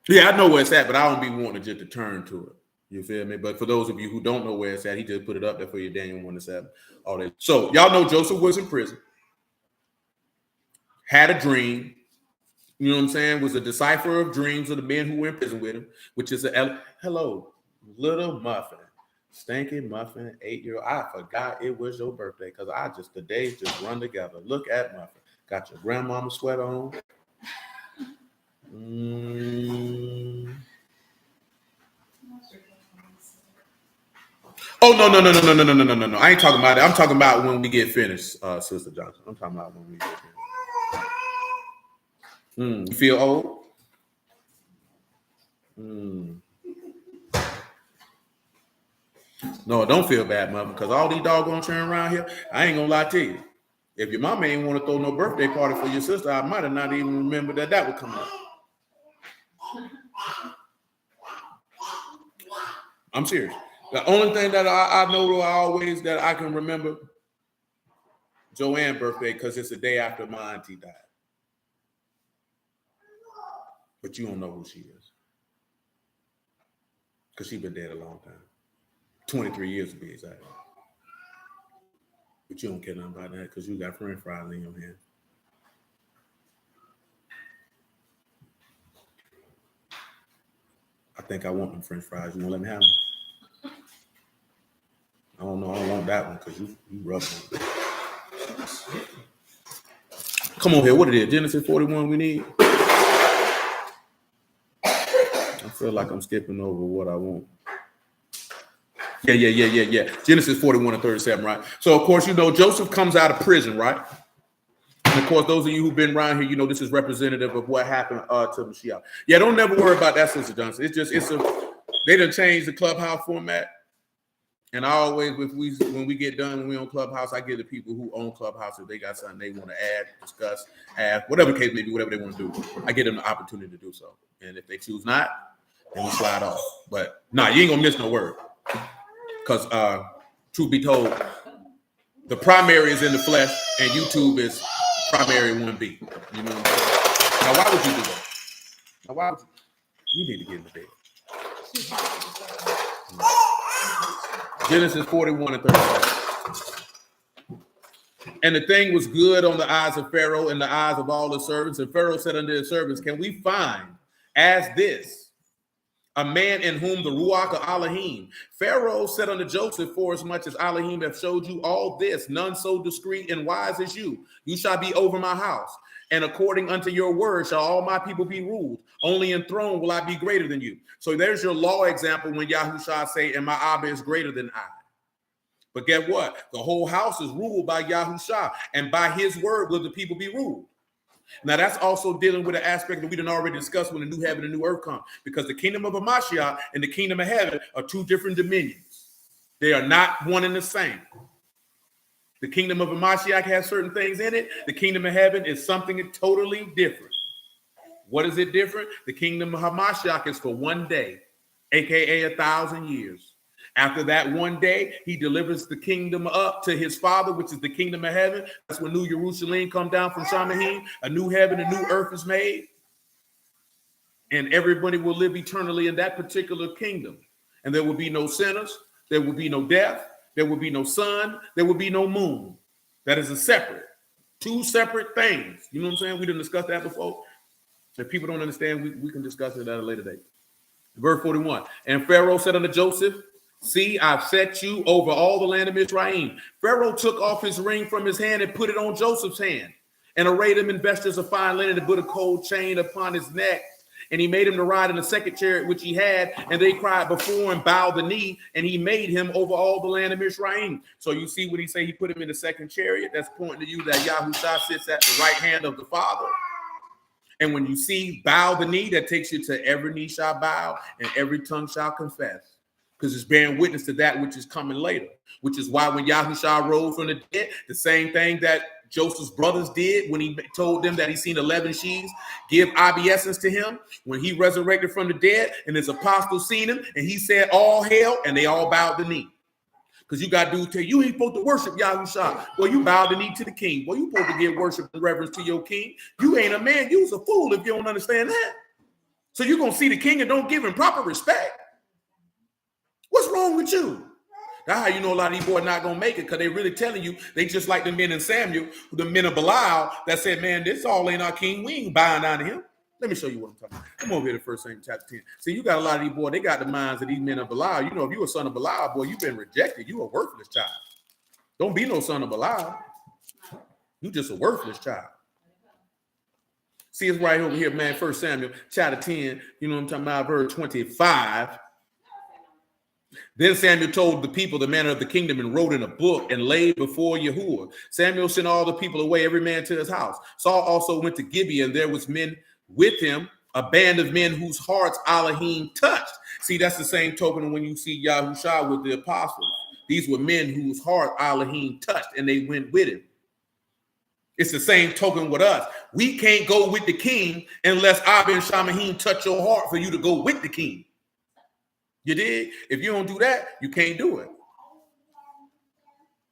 yeah, I know where it's at, but I don't be wanting just to turn to it. You feel me? But for those of you who don't know where it's at, he just put it up there for you, Daniel 1-7. All that. So y'all know Joseph was in prison, had a dream. You know what I'm saying? Was a decipher of dreams of the men who were in prison with him, which is hello, little muffin, stinking muffin, 8-year-old. I forgot it was your birthday because the days just run together. Look at muffin. Got your grandmama sweater on. Oh no. I ain't talking about it. I'm talking about when we get finished, Sister Johnson. I'm talking about when we get finished. You feel old? No, don't feel bad, mother, because all these doggone children around here, I ain't gonna lie to you. If your mama ain't want to throw no birthday party for your sister, I might have not even remembered that would come up. I'm serious. The only thing that I know always that I can remember Joanne's birthday because it's the day after my auntie died. But you don't know who she is. Because she's been dead a long time. 23 years to be exact. But you don't care nothing about that because you got French fries in your hand. I think I want them French fries. You want to let me have them? I don't know. I don't want that one because you rough on it. Come on here. What it is? Genesis 41 we need? I feel like I'm skipping over what I want. Yeah. Genesis 41-37, right? So, of course, you know, Joseph comes out of prison, right? And, of course, those of you who've been around here, you know this is representative of what happened to Mashiach. Yeah, don't never worry about that, Sister Johnson. They done changed the Clubhouse format. And I always, when we get done, when we on Clubhouse, I give the people who own Clubhouse, if they got something they want to add, discuss, ask, whatever case may be, whatever they want to do, I give them the opportunity to do so. And if they choose not, then we slide off. But you ain't gonna miss no word. Because truth be told, the primary is in the flesh, and YouTube is primary 1B. You know what I'm saying? Now, why would you do that? Now, why would you need to get in the bed. Genesis 41-37. And the thing was good on the eyes of Pharaoh and the eyes of all his servants. And Pharaoh said unto his servants, can we find as this a man in whom the Ruach of Alahym? Pharaoh said unto Joseph, for as much as Alahym have showed you all this, none so discreet and wise as you. You shall be over my house. And according unto your word shall all my people be ruled. Only in throne will I be greater than you. So there's your law example when Yahushua say, and my Abba is greater than I. But get what? The whole house is ruled by Yahushua, and by his word will the people be ruled. Now that's also dealing with an aspect that we done already discussed when the new heaven and new earth come, because the kingdom of Hamashiach and the kingdom of heaven are two different dominions. They are not one and the same. The kingdom of Hamashiach has certain things in it. The kingdom of heaven is something totally different. What is it different? The kingdom of Hamashiach is for one day, aka 1,000 years. After that one day, he delivers the kingdom up to his father, which is the kingdom of heaven. That's when New Jerusalem come down from Shamahim. A new heaven, a new earth is made. And everybody will live eternally in that particular kingdom. And there will be no sinners. There will be no death. There will be no sun. There will be no moon. That is two separate things. You know what I'm saying? We didn't discuss that before. If people don't understand, we can discuss it at a later date. Verse 41. And Pharaoh said unto Joseph, see, I've set you over all the land of Israel. Pharaoh took off his ring from his hand and put it on Joseph's hand, and arrayed him in vestures of fine linen and put a gold chain upon his neck. And he made him to ride in the second chariot which he had, and they cried before and bowed the knee, and he made him over all the land of Israel. So you see when he say he put him in the second chariot, that's pointing to you that Yahushua sits at the right hand of the Father. And when you see bow the knee, that takes you to every knee shall bow and every tongue shall confess. Because it's bearing witness to that which is coming later, which is why when Yahushua rose from the dead, the same thing that Joseph's brothers did when he told them that he seen 11 sheaves, give obeisance to him. When he resurrected from the dead and his apostles seen him and he said, all hail, and they all bowed the knee. Because you got dudes tell you ain't supposed to worship Yahushua. Well, you bow the knee to the king. Well, you supposed to give worship and reverence to your king. You ain't a man. You's a fool if you don't understand that. So you're going to see the king and don't give him proper respect. wrong with you? That's how you know a lot of these boys not going to make it, because they really telling you they just like the men in Samuel, the men of Belial that said, man, this all ain't our king. We ain't buying down to him. Let me show you what I'm talking about. Come over here to 1 Samuel chapter 10. See, you got a lot of these boys, they got the minds of these men of Belial. You know, if you a son of Belial, boy, you've been rejected. You a worthless child. Don't be no son of Belial. You just a worthless child. See, it's right over here, man, 1 Samuel chapter 10, you know what I'm talking about, verse 25. Then Samuel told the people the manner of the kingdom and wrote in a book and laid before Yahuwah. Samuel sent all the people away, every man to his house. Saul also went to Gibeah, and there was men with him, a band of men whose hearts Alahym touched. See, that's the same token when you see Yahushua with the apostles. These were men whose heart Alahym touched, and they went with him. It's the same token with us. We can't go with the king unless Abba and Shamahim touch your heart for you to go with the king. You dig? If you don't do that, you can't do it.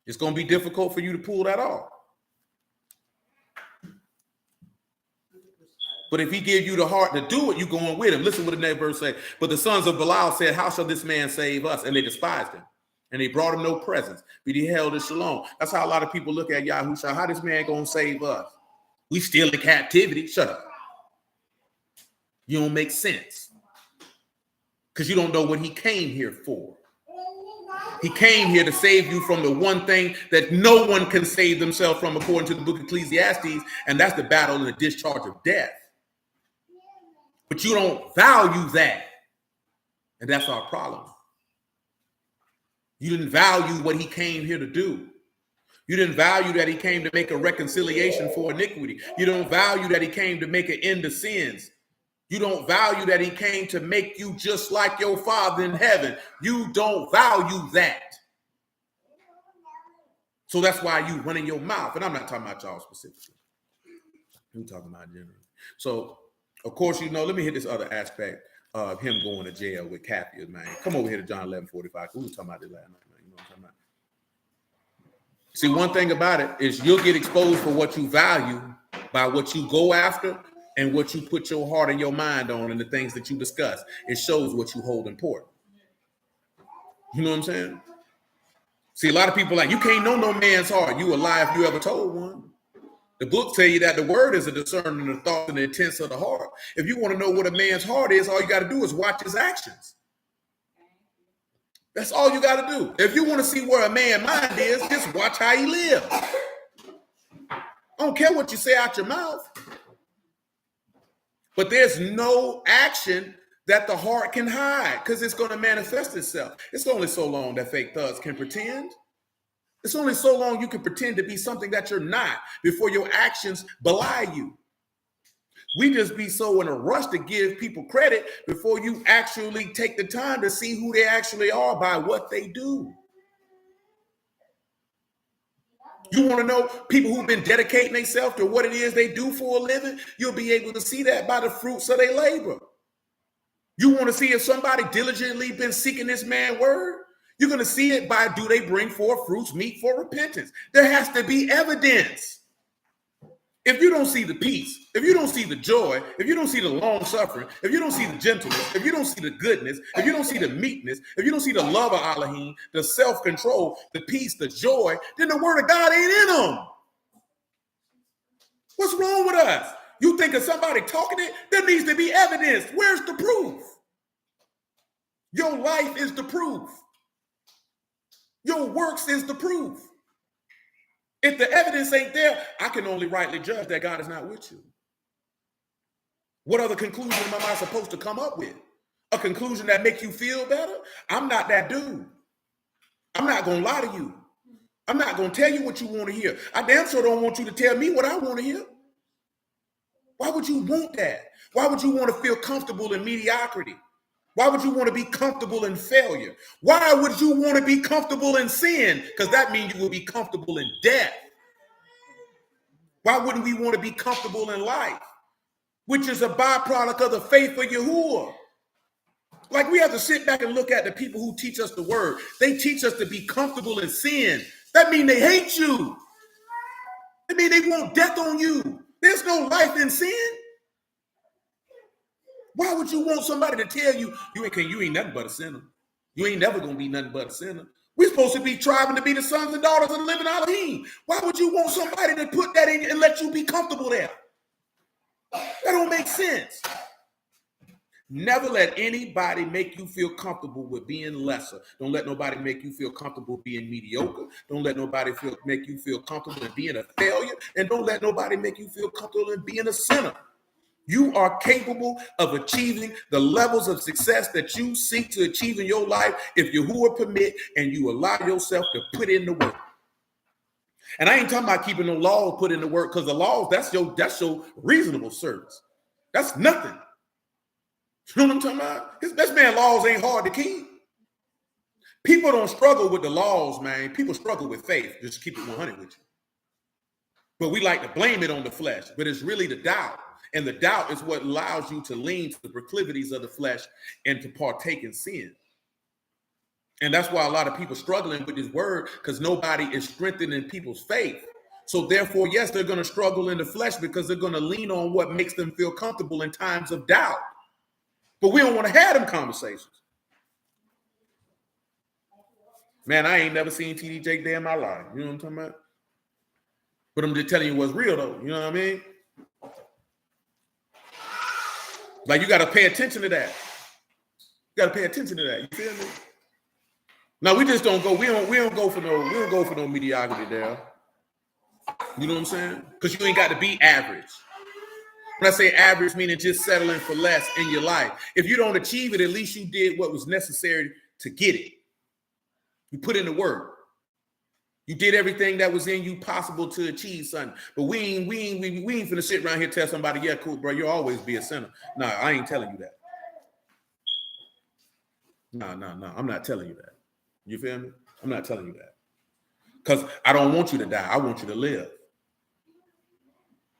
It's going to be difficult for you to pull that off. But if he give you the heart to do it, you're going with him. Listen what the next verse says. But the sons of Belial said, how shall this man save us? And they despised him. And they brought him no presents, but he held his shalom. That's how a lot of people look at Yahushua. How this man going to save us? We still in captivity. Shut up. You don't make sense. Because you don't know what he came here for. He came here to save you from the one thing that no one can save themselves from, according to the book of Ecclesiastes, and that's the battle and the discharge of death. But you don't value that. And that's our problem. You didn't value what he came here to do. You didn't value that he came to make a reconciliation for iniquity. You don't value that he came to make an end to sins. You don't value that he came to make you just like your Father in heaven. You don't value that. So that's why you run in your mouth. And I'm not talking about y'all specifically. I'm talking about generally. So, of course, you know, let me hit this other aspect of him going to jail with Capia, man. Come over here to John 11:45. We were talking about this last night, man. You know what I'm talking about? See, one thing about it is you'll get exposed for what you value by what you go after and what you put your heart and your mind on and the things that you discuss. It shows what you hold important. You know what I'm saying? See, a lot of people like, you can't know no man's heart. You a lie if you ever told one. The book tell you that the word is a discerning of the thoughts and the intents of the heart. If you want to know what a man's heart is, all you got to do is watch his actions. That's all you got to do. If you want to see where a man's mind is, just watch how he lives. I don't care what you say out your mouth. But there's no action that the heart can hide because it's going to manifest itself. It's only so long that fake thugs can pretend. It's only so long you can pretend to be something that you're not before your actions belie you. We just be so in a rush to give people credit before you actually take the time to see who they actually are by what they do. You want to know people who've been dedicating themselves to what it is they do for a living? You'll be able to see that by the fruits of their labor. You want to see if somebody diligently been seeking this man's word? You're going to see it by, do they bring forth fruits meet for repentance? There has to be evidence. If you don't see the peace, if you don't see the joy, if you don't see the long suffering, if you don't see the gentleness, if you don't see the goodness, if you don't see the meekness, if you don't see the love of Alahym, the self-control, the peace, the joy, then the word of God ain't in them. What's wrong with us? You think of somebody talking it? There needs to be evidence. Where's the proof? Your life is the proof. Your works is the proof. If the evidence ain't there, I can only rightly judge that God is not with you. What other conclusion am I supposed to come up with? A conclusion that makes you feel better? I'm not that dude. I'm not going to lie to you. I'm not going to tell you what you want to hear. I damn sure don't want you to tell me what I want to hear. Why would you want that? Why would you want to feel comfortable in mediocrity? Why would you want to be comfortable in failure? Why would you want to be comfortable in sin? Because that means you will be comfortable in death. Why wouldn't we want to be comfortable in life, which is a byproduct of the faith of Yahuwah? Like, we have to sit back and look at the people who teach us the word. They teach us to be comfortable in sin. That means they hate you. That means they want death on you. There's no life in sin. Why would you want somebody to tell you, you ain't nothing but a sinner? You ain't never going to be nothing but a sinner. We're supposed to be striving to be the sons and daughters of the living Alahym. Why would you want somebody to put that in and let you be comfortable there? That don't make sense. Never let anybody make you feel comfortable with being lesser. Don't let nobody make you feel comfortable being mediocre. Don't let nobody make you feel comfortable in being a failure. And don't let nobody make you feel comfortable in being a sinner. You are capable of achieving the levels of success that you seek to achieve in your life if you who permit and you allow yourself to put in the work. And I ain't talking about keeping no laws put in the work, because the laws, that's your reasonable service. That's nothing. You know what I'm talking about? This man laws ain't hard to keep. People don't struggle with the laws, man. People struggle with faith. Just keep it 100 with you. But we like to blame it on the flesh, but it's really the doubt. And the doubt is what allows you to lean to the proclivities of the flesh and to partake in sin. And that's why a lot of people struggling with this word, because nobody is strengthening people's faith. So therefore, yes, they're going to struggle in the flesh because they're going to lean on what makes them feel comfortable in times of doubt. But we don't want to have them conversations. Man, I ain't never seen TD Jake Day in my life. You know what I'm talking about? But I'm just telling you what's real, though. You know what I mean? Like, you got to pay attention to that. You got to pay attention to that. You feel me? Now, we just don't go. We don't go for no mediocrity there. You know what I'm saying? Because you ain't got to be average. When I say average, meaning just settling for less in your life. If you don't achieve it, at least you did what was necessary to get it. You put in the work. You did everything that was in you possible to achieve something. But we ain't finna sit around here and tell somebody, yeah, cool, bro, you'll always be a sinner. No, I ain't telling you that. No, I'm not telling you that. You feel me? I'm not telling you that. Because I don't want you to die. I want you to live.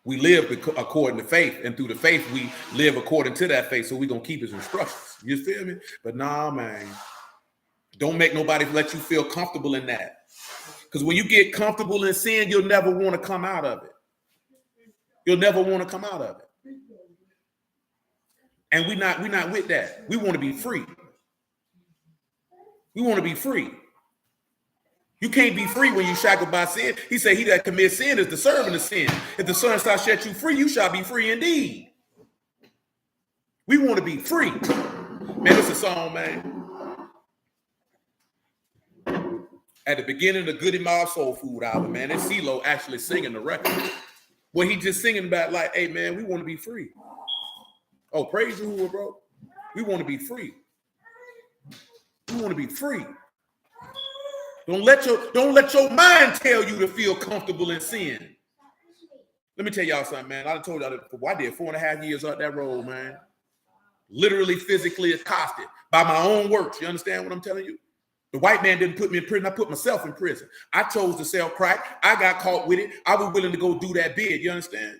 We live according to faith, and through the faith, we live according to that faith, so we're going to keep his instructions. You feel me? But nah, man, don't make nobody let you feel comfortable in that. Because when you get comfortable in sin, you'll never want to come out of it. You'll never want to come out of it. And we're not with that. We want to be free. We want to be free. You can't be free when you shackled by sin. He said, he that commits sin is the servant of sin. If the Son shall set you free, you shall be free indeed. We want to be free. Man, it's a song, man. At the beginning of the Goody Mob Soul Food album, man, it's CeeLo actually singing the record. Well, he just singing about like, hey, man, we want to be free. Oh, praise you, bro. We want to be free. We want to be free. Don't let your mind tell you to feel comfortable in sin. Let me tell y'all something, man. I told y'all that before. I did 4.5 years up that road, man. Literally, physically accosted by my own works. You understand what I'm telling you? The white man didn't put me in prison. I put myself in prison. I chose to sell crack. I got caught with it. I was willing to go do that bid. You understand?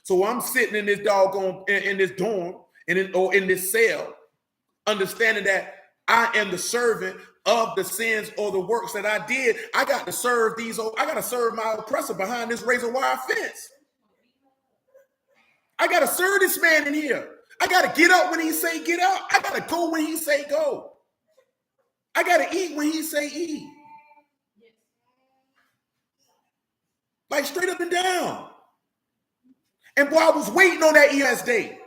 So I'm sitting in this doggone, in this dorm, or in this cell, understanding that I am the servant of the sins or the works that I did. I got to serve my oppressor behind this razor wire fence. I got to serve this man in here. I got to get up when he say get up. I got to go when he say go. I got to eat when he say eat. Like straight up and down. And boy, I was waiting on that ES date.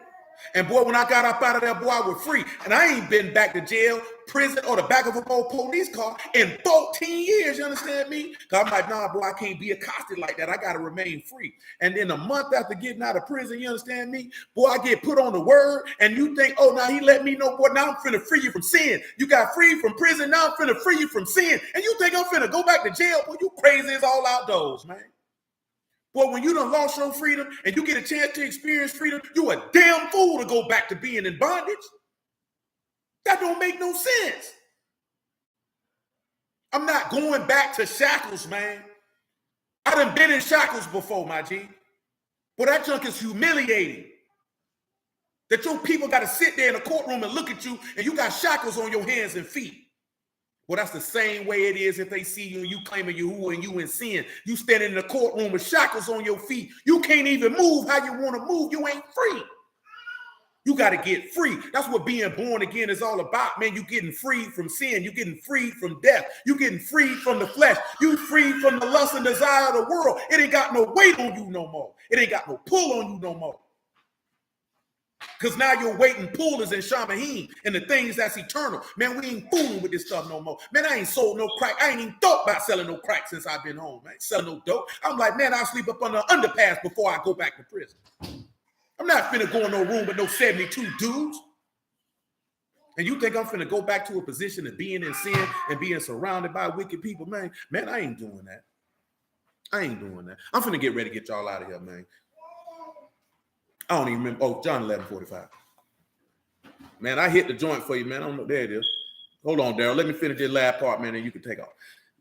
And boy, when I got up out of there, boy, I was free. And I ain't been back to jail, prison, or the back of a police car in 14 years. You understand me? Because I'm like, nah, boy, I can't be accosted like that. I got to remain free. And then a month after getting out of prison, you understand me? Boy, I get put on the word. And you think, oh, now he let me know, boy, now I'm finna free you from sin. You got free from prison. Now I'm finna free you from sin. And you think I'm finna go back to jail? Boy, you crazy as all outdoors, man. Boy, when you done lost your freedom and you get a chance to experience freedom, you a damn fool to go back to being in bondage. That don't make no sense. I'm not going back to shackles, man. I done been in shackles before, my G. But that junk is humiliating. That your people got to sit there in a courtroom and look at you and you got shackles on your hands and feet. Well, that's the same way it is if they see you and you claiming you and you in sin. You standing in the courtroom with shackles on your feet. You can't even move how you want to move. You ain't free. You got to get free. That's what being born again is all about, man. You getting free from sin. You getting free from death. You getting free from the flesh. You free from the lust and desire of the world. It ain't got no weight on you no more. It ain't got no pull on you no more. Because now your weight and pull is in Alahym and the things that's eternal. Man, we ain't fooling with this stuff no more. Man, I ain't sold no crack. I ain't even thought about selling no crack since I've been home. I ain't selling no dope. I'm like, man, I'll sleep up on the underpass before I go back to prison. I'm not finna go in no room with no 72 dudes. And you think I'm finna go back to a position of being in sin and being surrounded by wicked people? Man, I ain't doing that. I ain't doing that. I'm finna get ready to get y'all out of here, man. I don't even remember. Oh, John 11:45. Man, I hit the joint for you, man. I don't know. There it is. Hold on, Daryl. Let me finish this last part, man, and you can take off.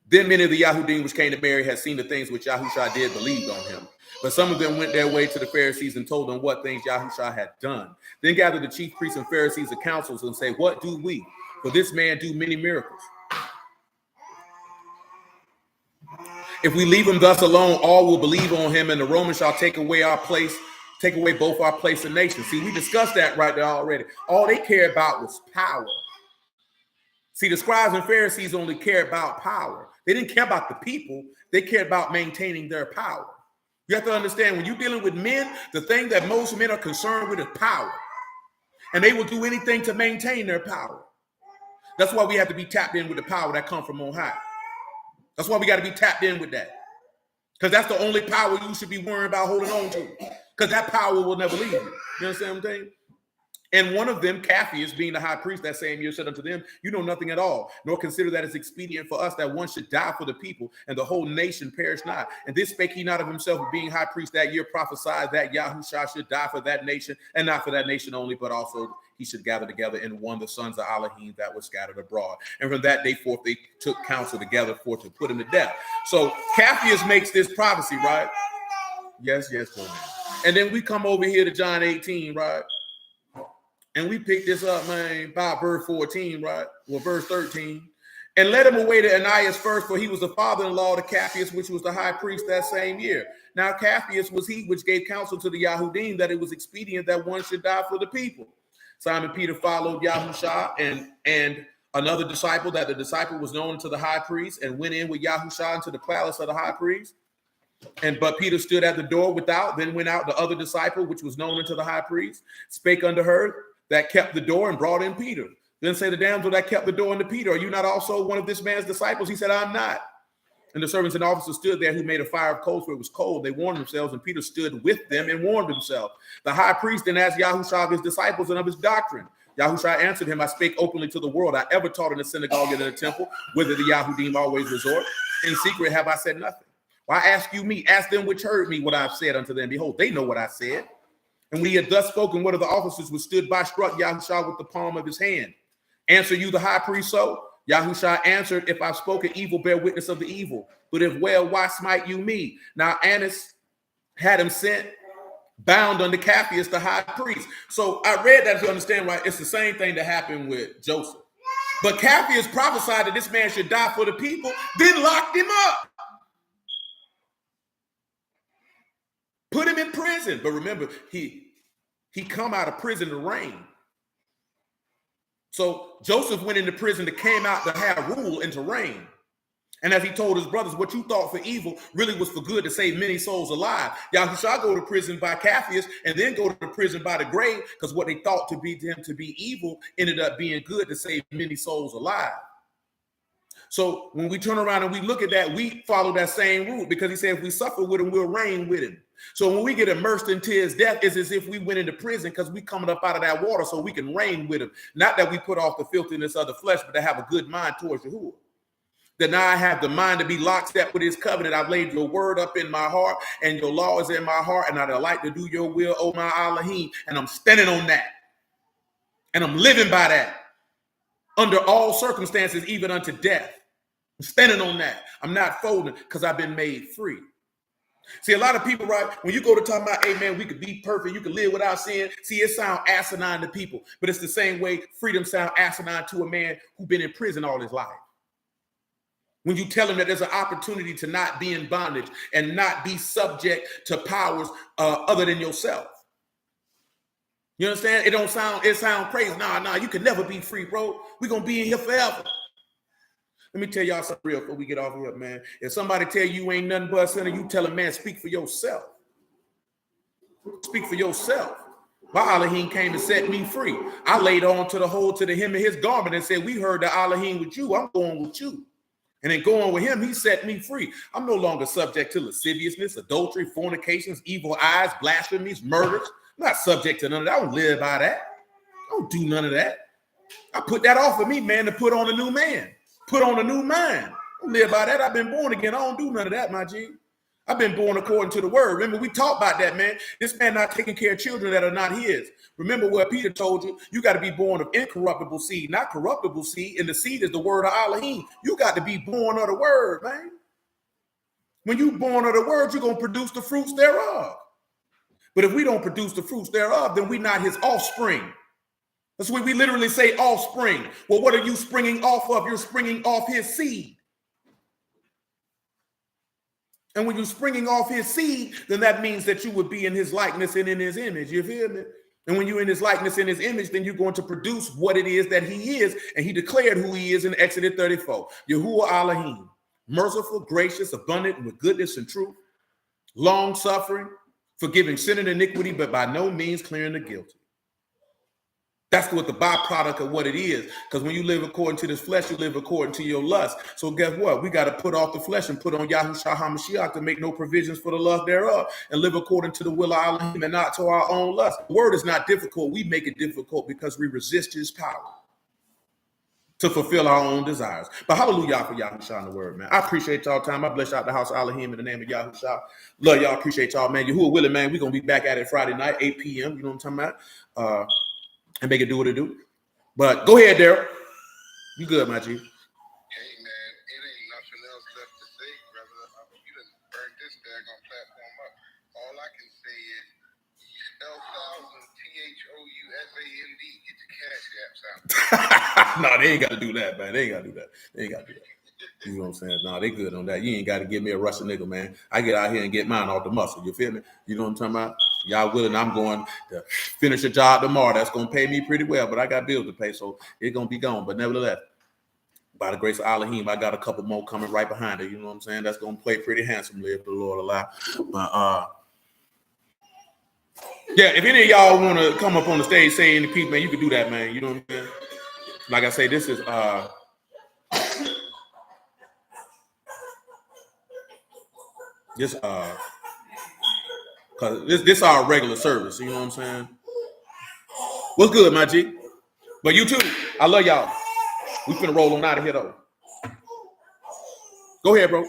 Then many of the Yahudim which came to Mary had seen the things which Yahushua did, believed on him. But some of them went their way to the Pharisees and told them what things Yahushua had done. Then gathered the chief priests and Pharisees and councils and say, what do we? For this man do many miracles. If we leave him thus alone, all will believe on him, and the Romans shall take away both our place and nation. See, we discussed that right there already. All they cared about was power. See, the scribes and Pharisees only cared about power. They didn't care about the people. They cared about maintaining their power. You have to understand, when you're dealing with men, the thing that most men are concerned with is power. And they will do anything to maintain their power. That's why we have to be tapped in with the power that comes from on high. That's why we got to be tapped in with that. Because that's the only power you should be worrying about holding on to. Because that power will never leave you. You understand what I'm saying? And one of them, Capheus, being the high priest that same year, said unto them, you know nothing at all, nor consider that it's expedient for us that one should die for the people, and the whole nation perish not. And this spake he not of himself, being high priest that year, prophesied that Yahushua should die for that nation, and not for that nation only, but also he should gather together in one the sons of Alahym that were scattered abroad. And from that day forth, they took counsel together for to put him to death. So Capheus makes this prophecy, right? Yes, go ahead. And then we come over here to John 18, right? And we pick this up, man, by verse 14, right? Well, verse 13. And led him away to Ananias first, for he was the father-in-law to Capheus, which was the high priest that same year. Now, Capheus was he which gave counsel to the Yahudim that it was expedient that one should die for the people. Simon Peter followed Yahushua and another disciple, that the disciple was known to the high priest, and went in with Yahushua into the palace of the high priest. But Peter stood at the door without, then went out the other disciple, which was known unto the high priest, spake unto her that kept the door, and brought in Peter. Then say the damsel that kept the door unto Peter, are you not also one of this man's disciples? He said, I'm not. And the servants and officers stood there, who made a fire of coals, for it was cold. They warmed themselves, and Peter stood with them and warmed himself. The high priest then asked Yahushua of his disciples and of his doctrine. Yahushua answered him, I spake openly to the world. I ever taught in the synagogue and in the temple, whither the Yahudim always resort. In secret have I said nothing. Why ask you me? Ask them which heard me what I've said unto them. Behold, they know what I said. And when he had thus spoken, one of the officers which stood by struck Yahushua with the palm of his hand. Answer you the high priest so? Yahushua answered, if I've spoken evil, bear witness of the evil. But if well, why smite you me? Now Annas had him sent, bound under Capheus the high priest. So I read that to understand, right? It's the same thing that happened with Joseph. But Capheus prophesied that this man should die for the people, then locked him up. Put him in prison. But remember, he come out of prison to reign. So Joseph went into prison to came out to have rule and to reign. And as he told his brothers, what you thought for evil really was for good, to save many souls alive. Yahushua go to prison by Capheus and then go to prison by the grave, because what they thought to be him to be evil ended up being good, to save many souls alive. So when we turn around and we look at that, we follow that same route, because he said if we suffer with him, we'll reign with him. So when we get immersed into his death, it's as if we went into prison, because we coming up out of that water so we can reign with him. Not that we put off the filthiness of the flesh, but to have a good mind towards Yahuwah. That now I have the mind to be lockstep with his covenant. I've laid your word up in my heart, and your law is in my heart, and I delight to do your will, O my Alahym. And I'm standing on that. And I'm living by that. Under all circumstances, even unto death. I'm standing on that. I'm not folding, because I've been made free. See, a lot of people, right, when you go to talk about, hey, man, we could be perfect, you could live without sin. See, it sounds asinine to people, but it's the same way freedom sounds asinine to a man who's been in prison all his life. When you tell him that there's an opportunity to not be in bondage and not be subject to powers other than yourself. You understand? It sound crazy. Nah, you can never be free, bro. We're gonna be in here forever. Let me tell y'all something real before we get off here, man. If somebody tell you ain't nothing but a sinner, you tell a man, speak for yourself. Speak for yourself. My Alahym came to set me free. I laid on to the hem of his garment and said, we heard the Alahym with you. I'm going with you. And then going with him, he set me free. I'm no longer subject to lasciviousness, adultery, fornications, evil eyes, blasphemies, murders. I'm not subject to none of that. I don't live by that. I don't do none of that. I put that off of me, man, to put on a new man. Put on a new mind. I don't live by that. I've been born again. I don't do none of that, my G. I've been born according to the word. Remember, we talked about that, man. This man not taking care of children that are not his. Remember what Peter told you. You got to be born of incorruptible seed, not corruptible seed. And the seed is the word of Alahym. You got to be born of the word, man. When you born of the word, you're going to produce the fruits thereof. But if we don't produce the fruits thereof, then we're not his offspring. That's why we literally say offspring. Well, what are you springing off of? You're springing off his seed. And when you're springing off his seed, then that means that you would be in his likeness and in his image. You feel me? And when you're in his likeness and his image, then you're going to produce what it is that he is. And he declared who he is in Exodus 34. Yahuwah Alahym, merciful, gracious, abundant with goodness and truth, long-suffering, forgiving sin and iniquity, but by no means clearing the guilty. That's what the byproduct of what it is. Because when you live according to this flesh, you live according to your lust. So guess what? We got to put off the flesh and put on Yahushua HaMashiach to make no provisions for the lust thereof and live according to the will of Alahym and not to our own lust. The word is not difficult. We make it difficult because we resist his power to fulfill our own desires. But hallelujah for Yahushua in the word, man. I appreciate y'all time. I bless y'all the house of Alahym in the name of Yahushua. Love y'all. Appreciate y'all, man. Yahuwah willing, man. We're going to be back at it Friday night, 8 p.m. You know what I'm talking about? And make it do what it do. But go ahead, Daryl. You good, my G. Hey, man, it ain't nothing else left to say, brother. You done burned this daggone platform up. All I can say is spell thousand THOUSAND. Get your cash apps out. No, they ain't got to do that, man. They ain't got to do that. You know what I'm saying? No, they good on that. You ain't got to give me a Russian nigga, man. I get out here and get mine off the muscle. You feel me? You know what I'm talking about? Y'all willing? I'm going to finish a job tomorrow. That's going to pay me pretty well, but I got bills to pay, so it's going to be gone. But nevertheless, by the grace of Alahym, I got a couple more coming right behind it. You know what I'm saying? That's going to play pretty handsomely if the Lord allow. But yeah, if any of y'all want to come up on the stage, say any piece, man, you can do that, man. You know what I'm saying? Like I say, this is cause this our regular service. You know what I'm saying? What's good, my G? But you too. I love y'all. We finna roll on out of here though. Go ahead, bro.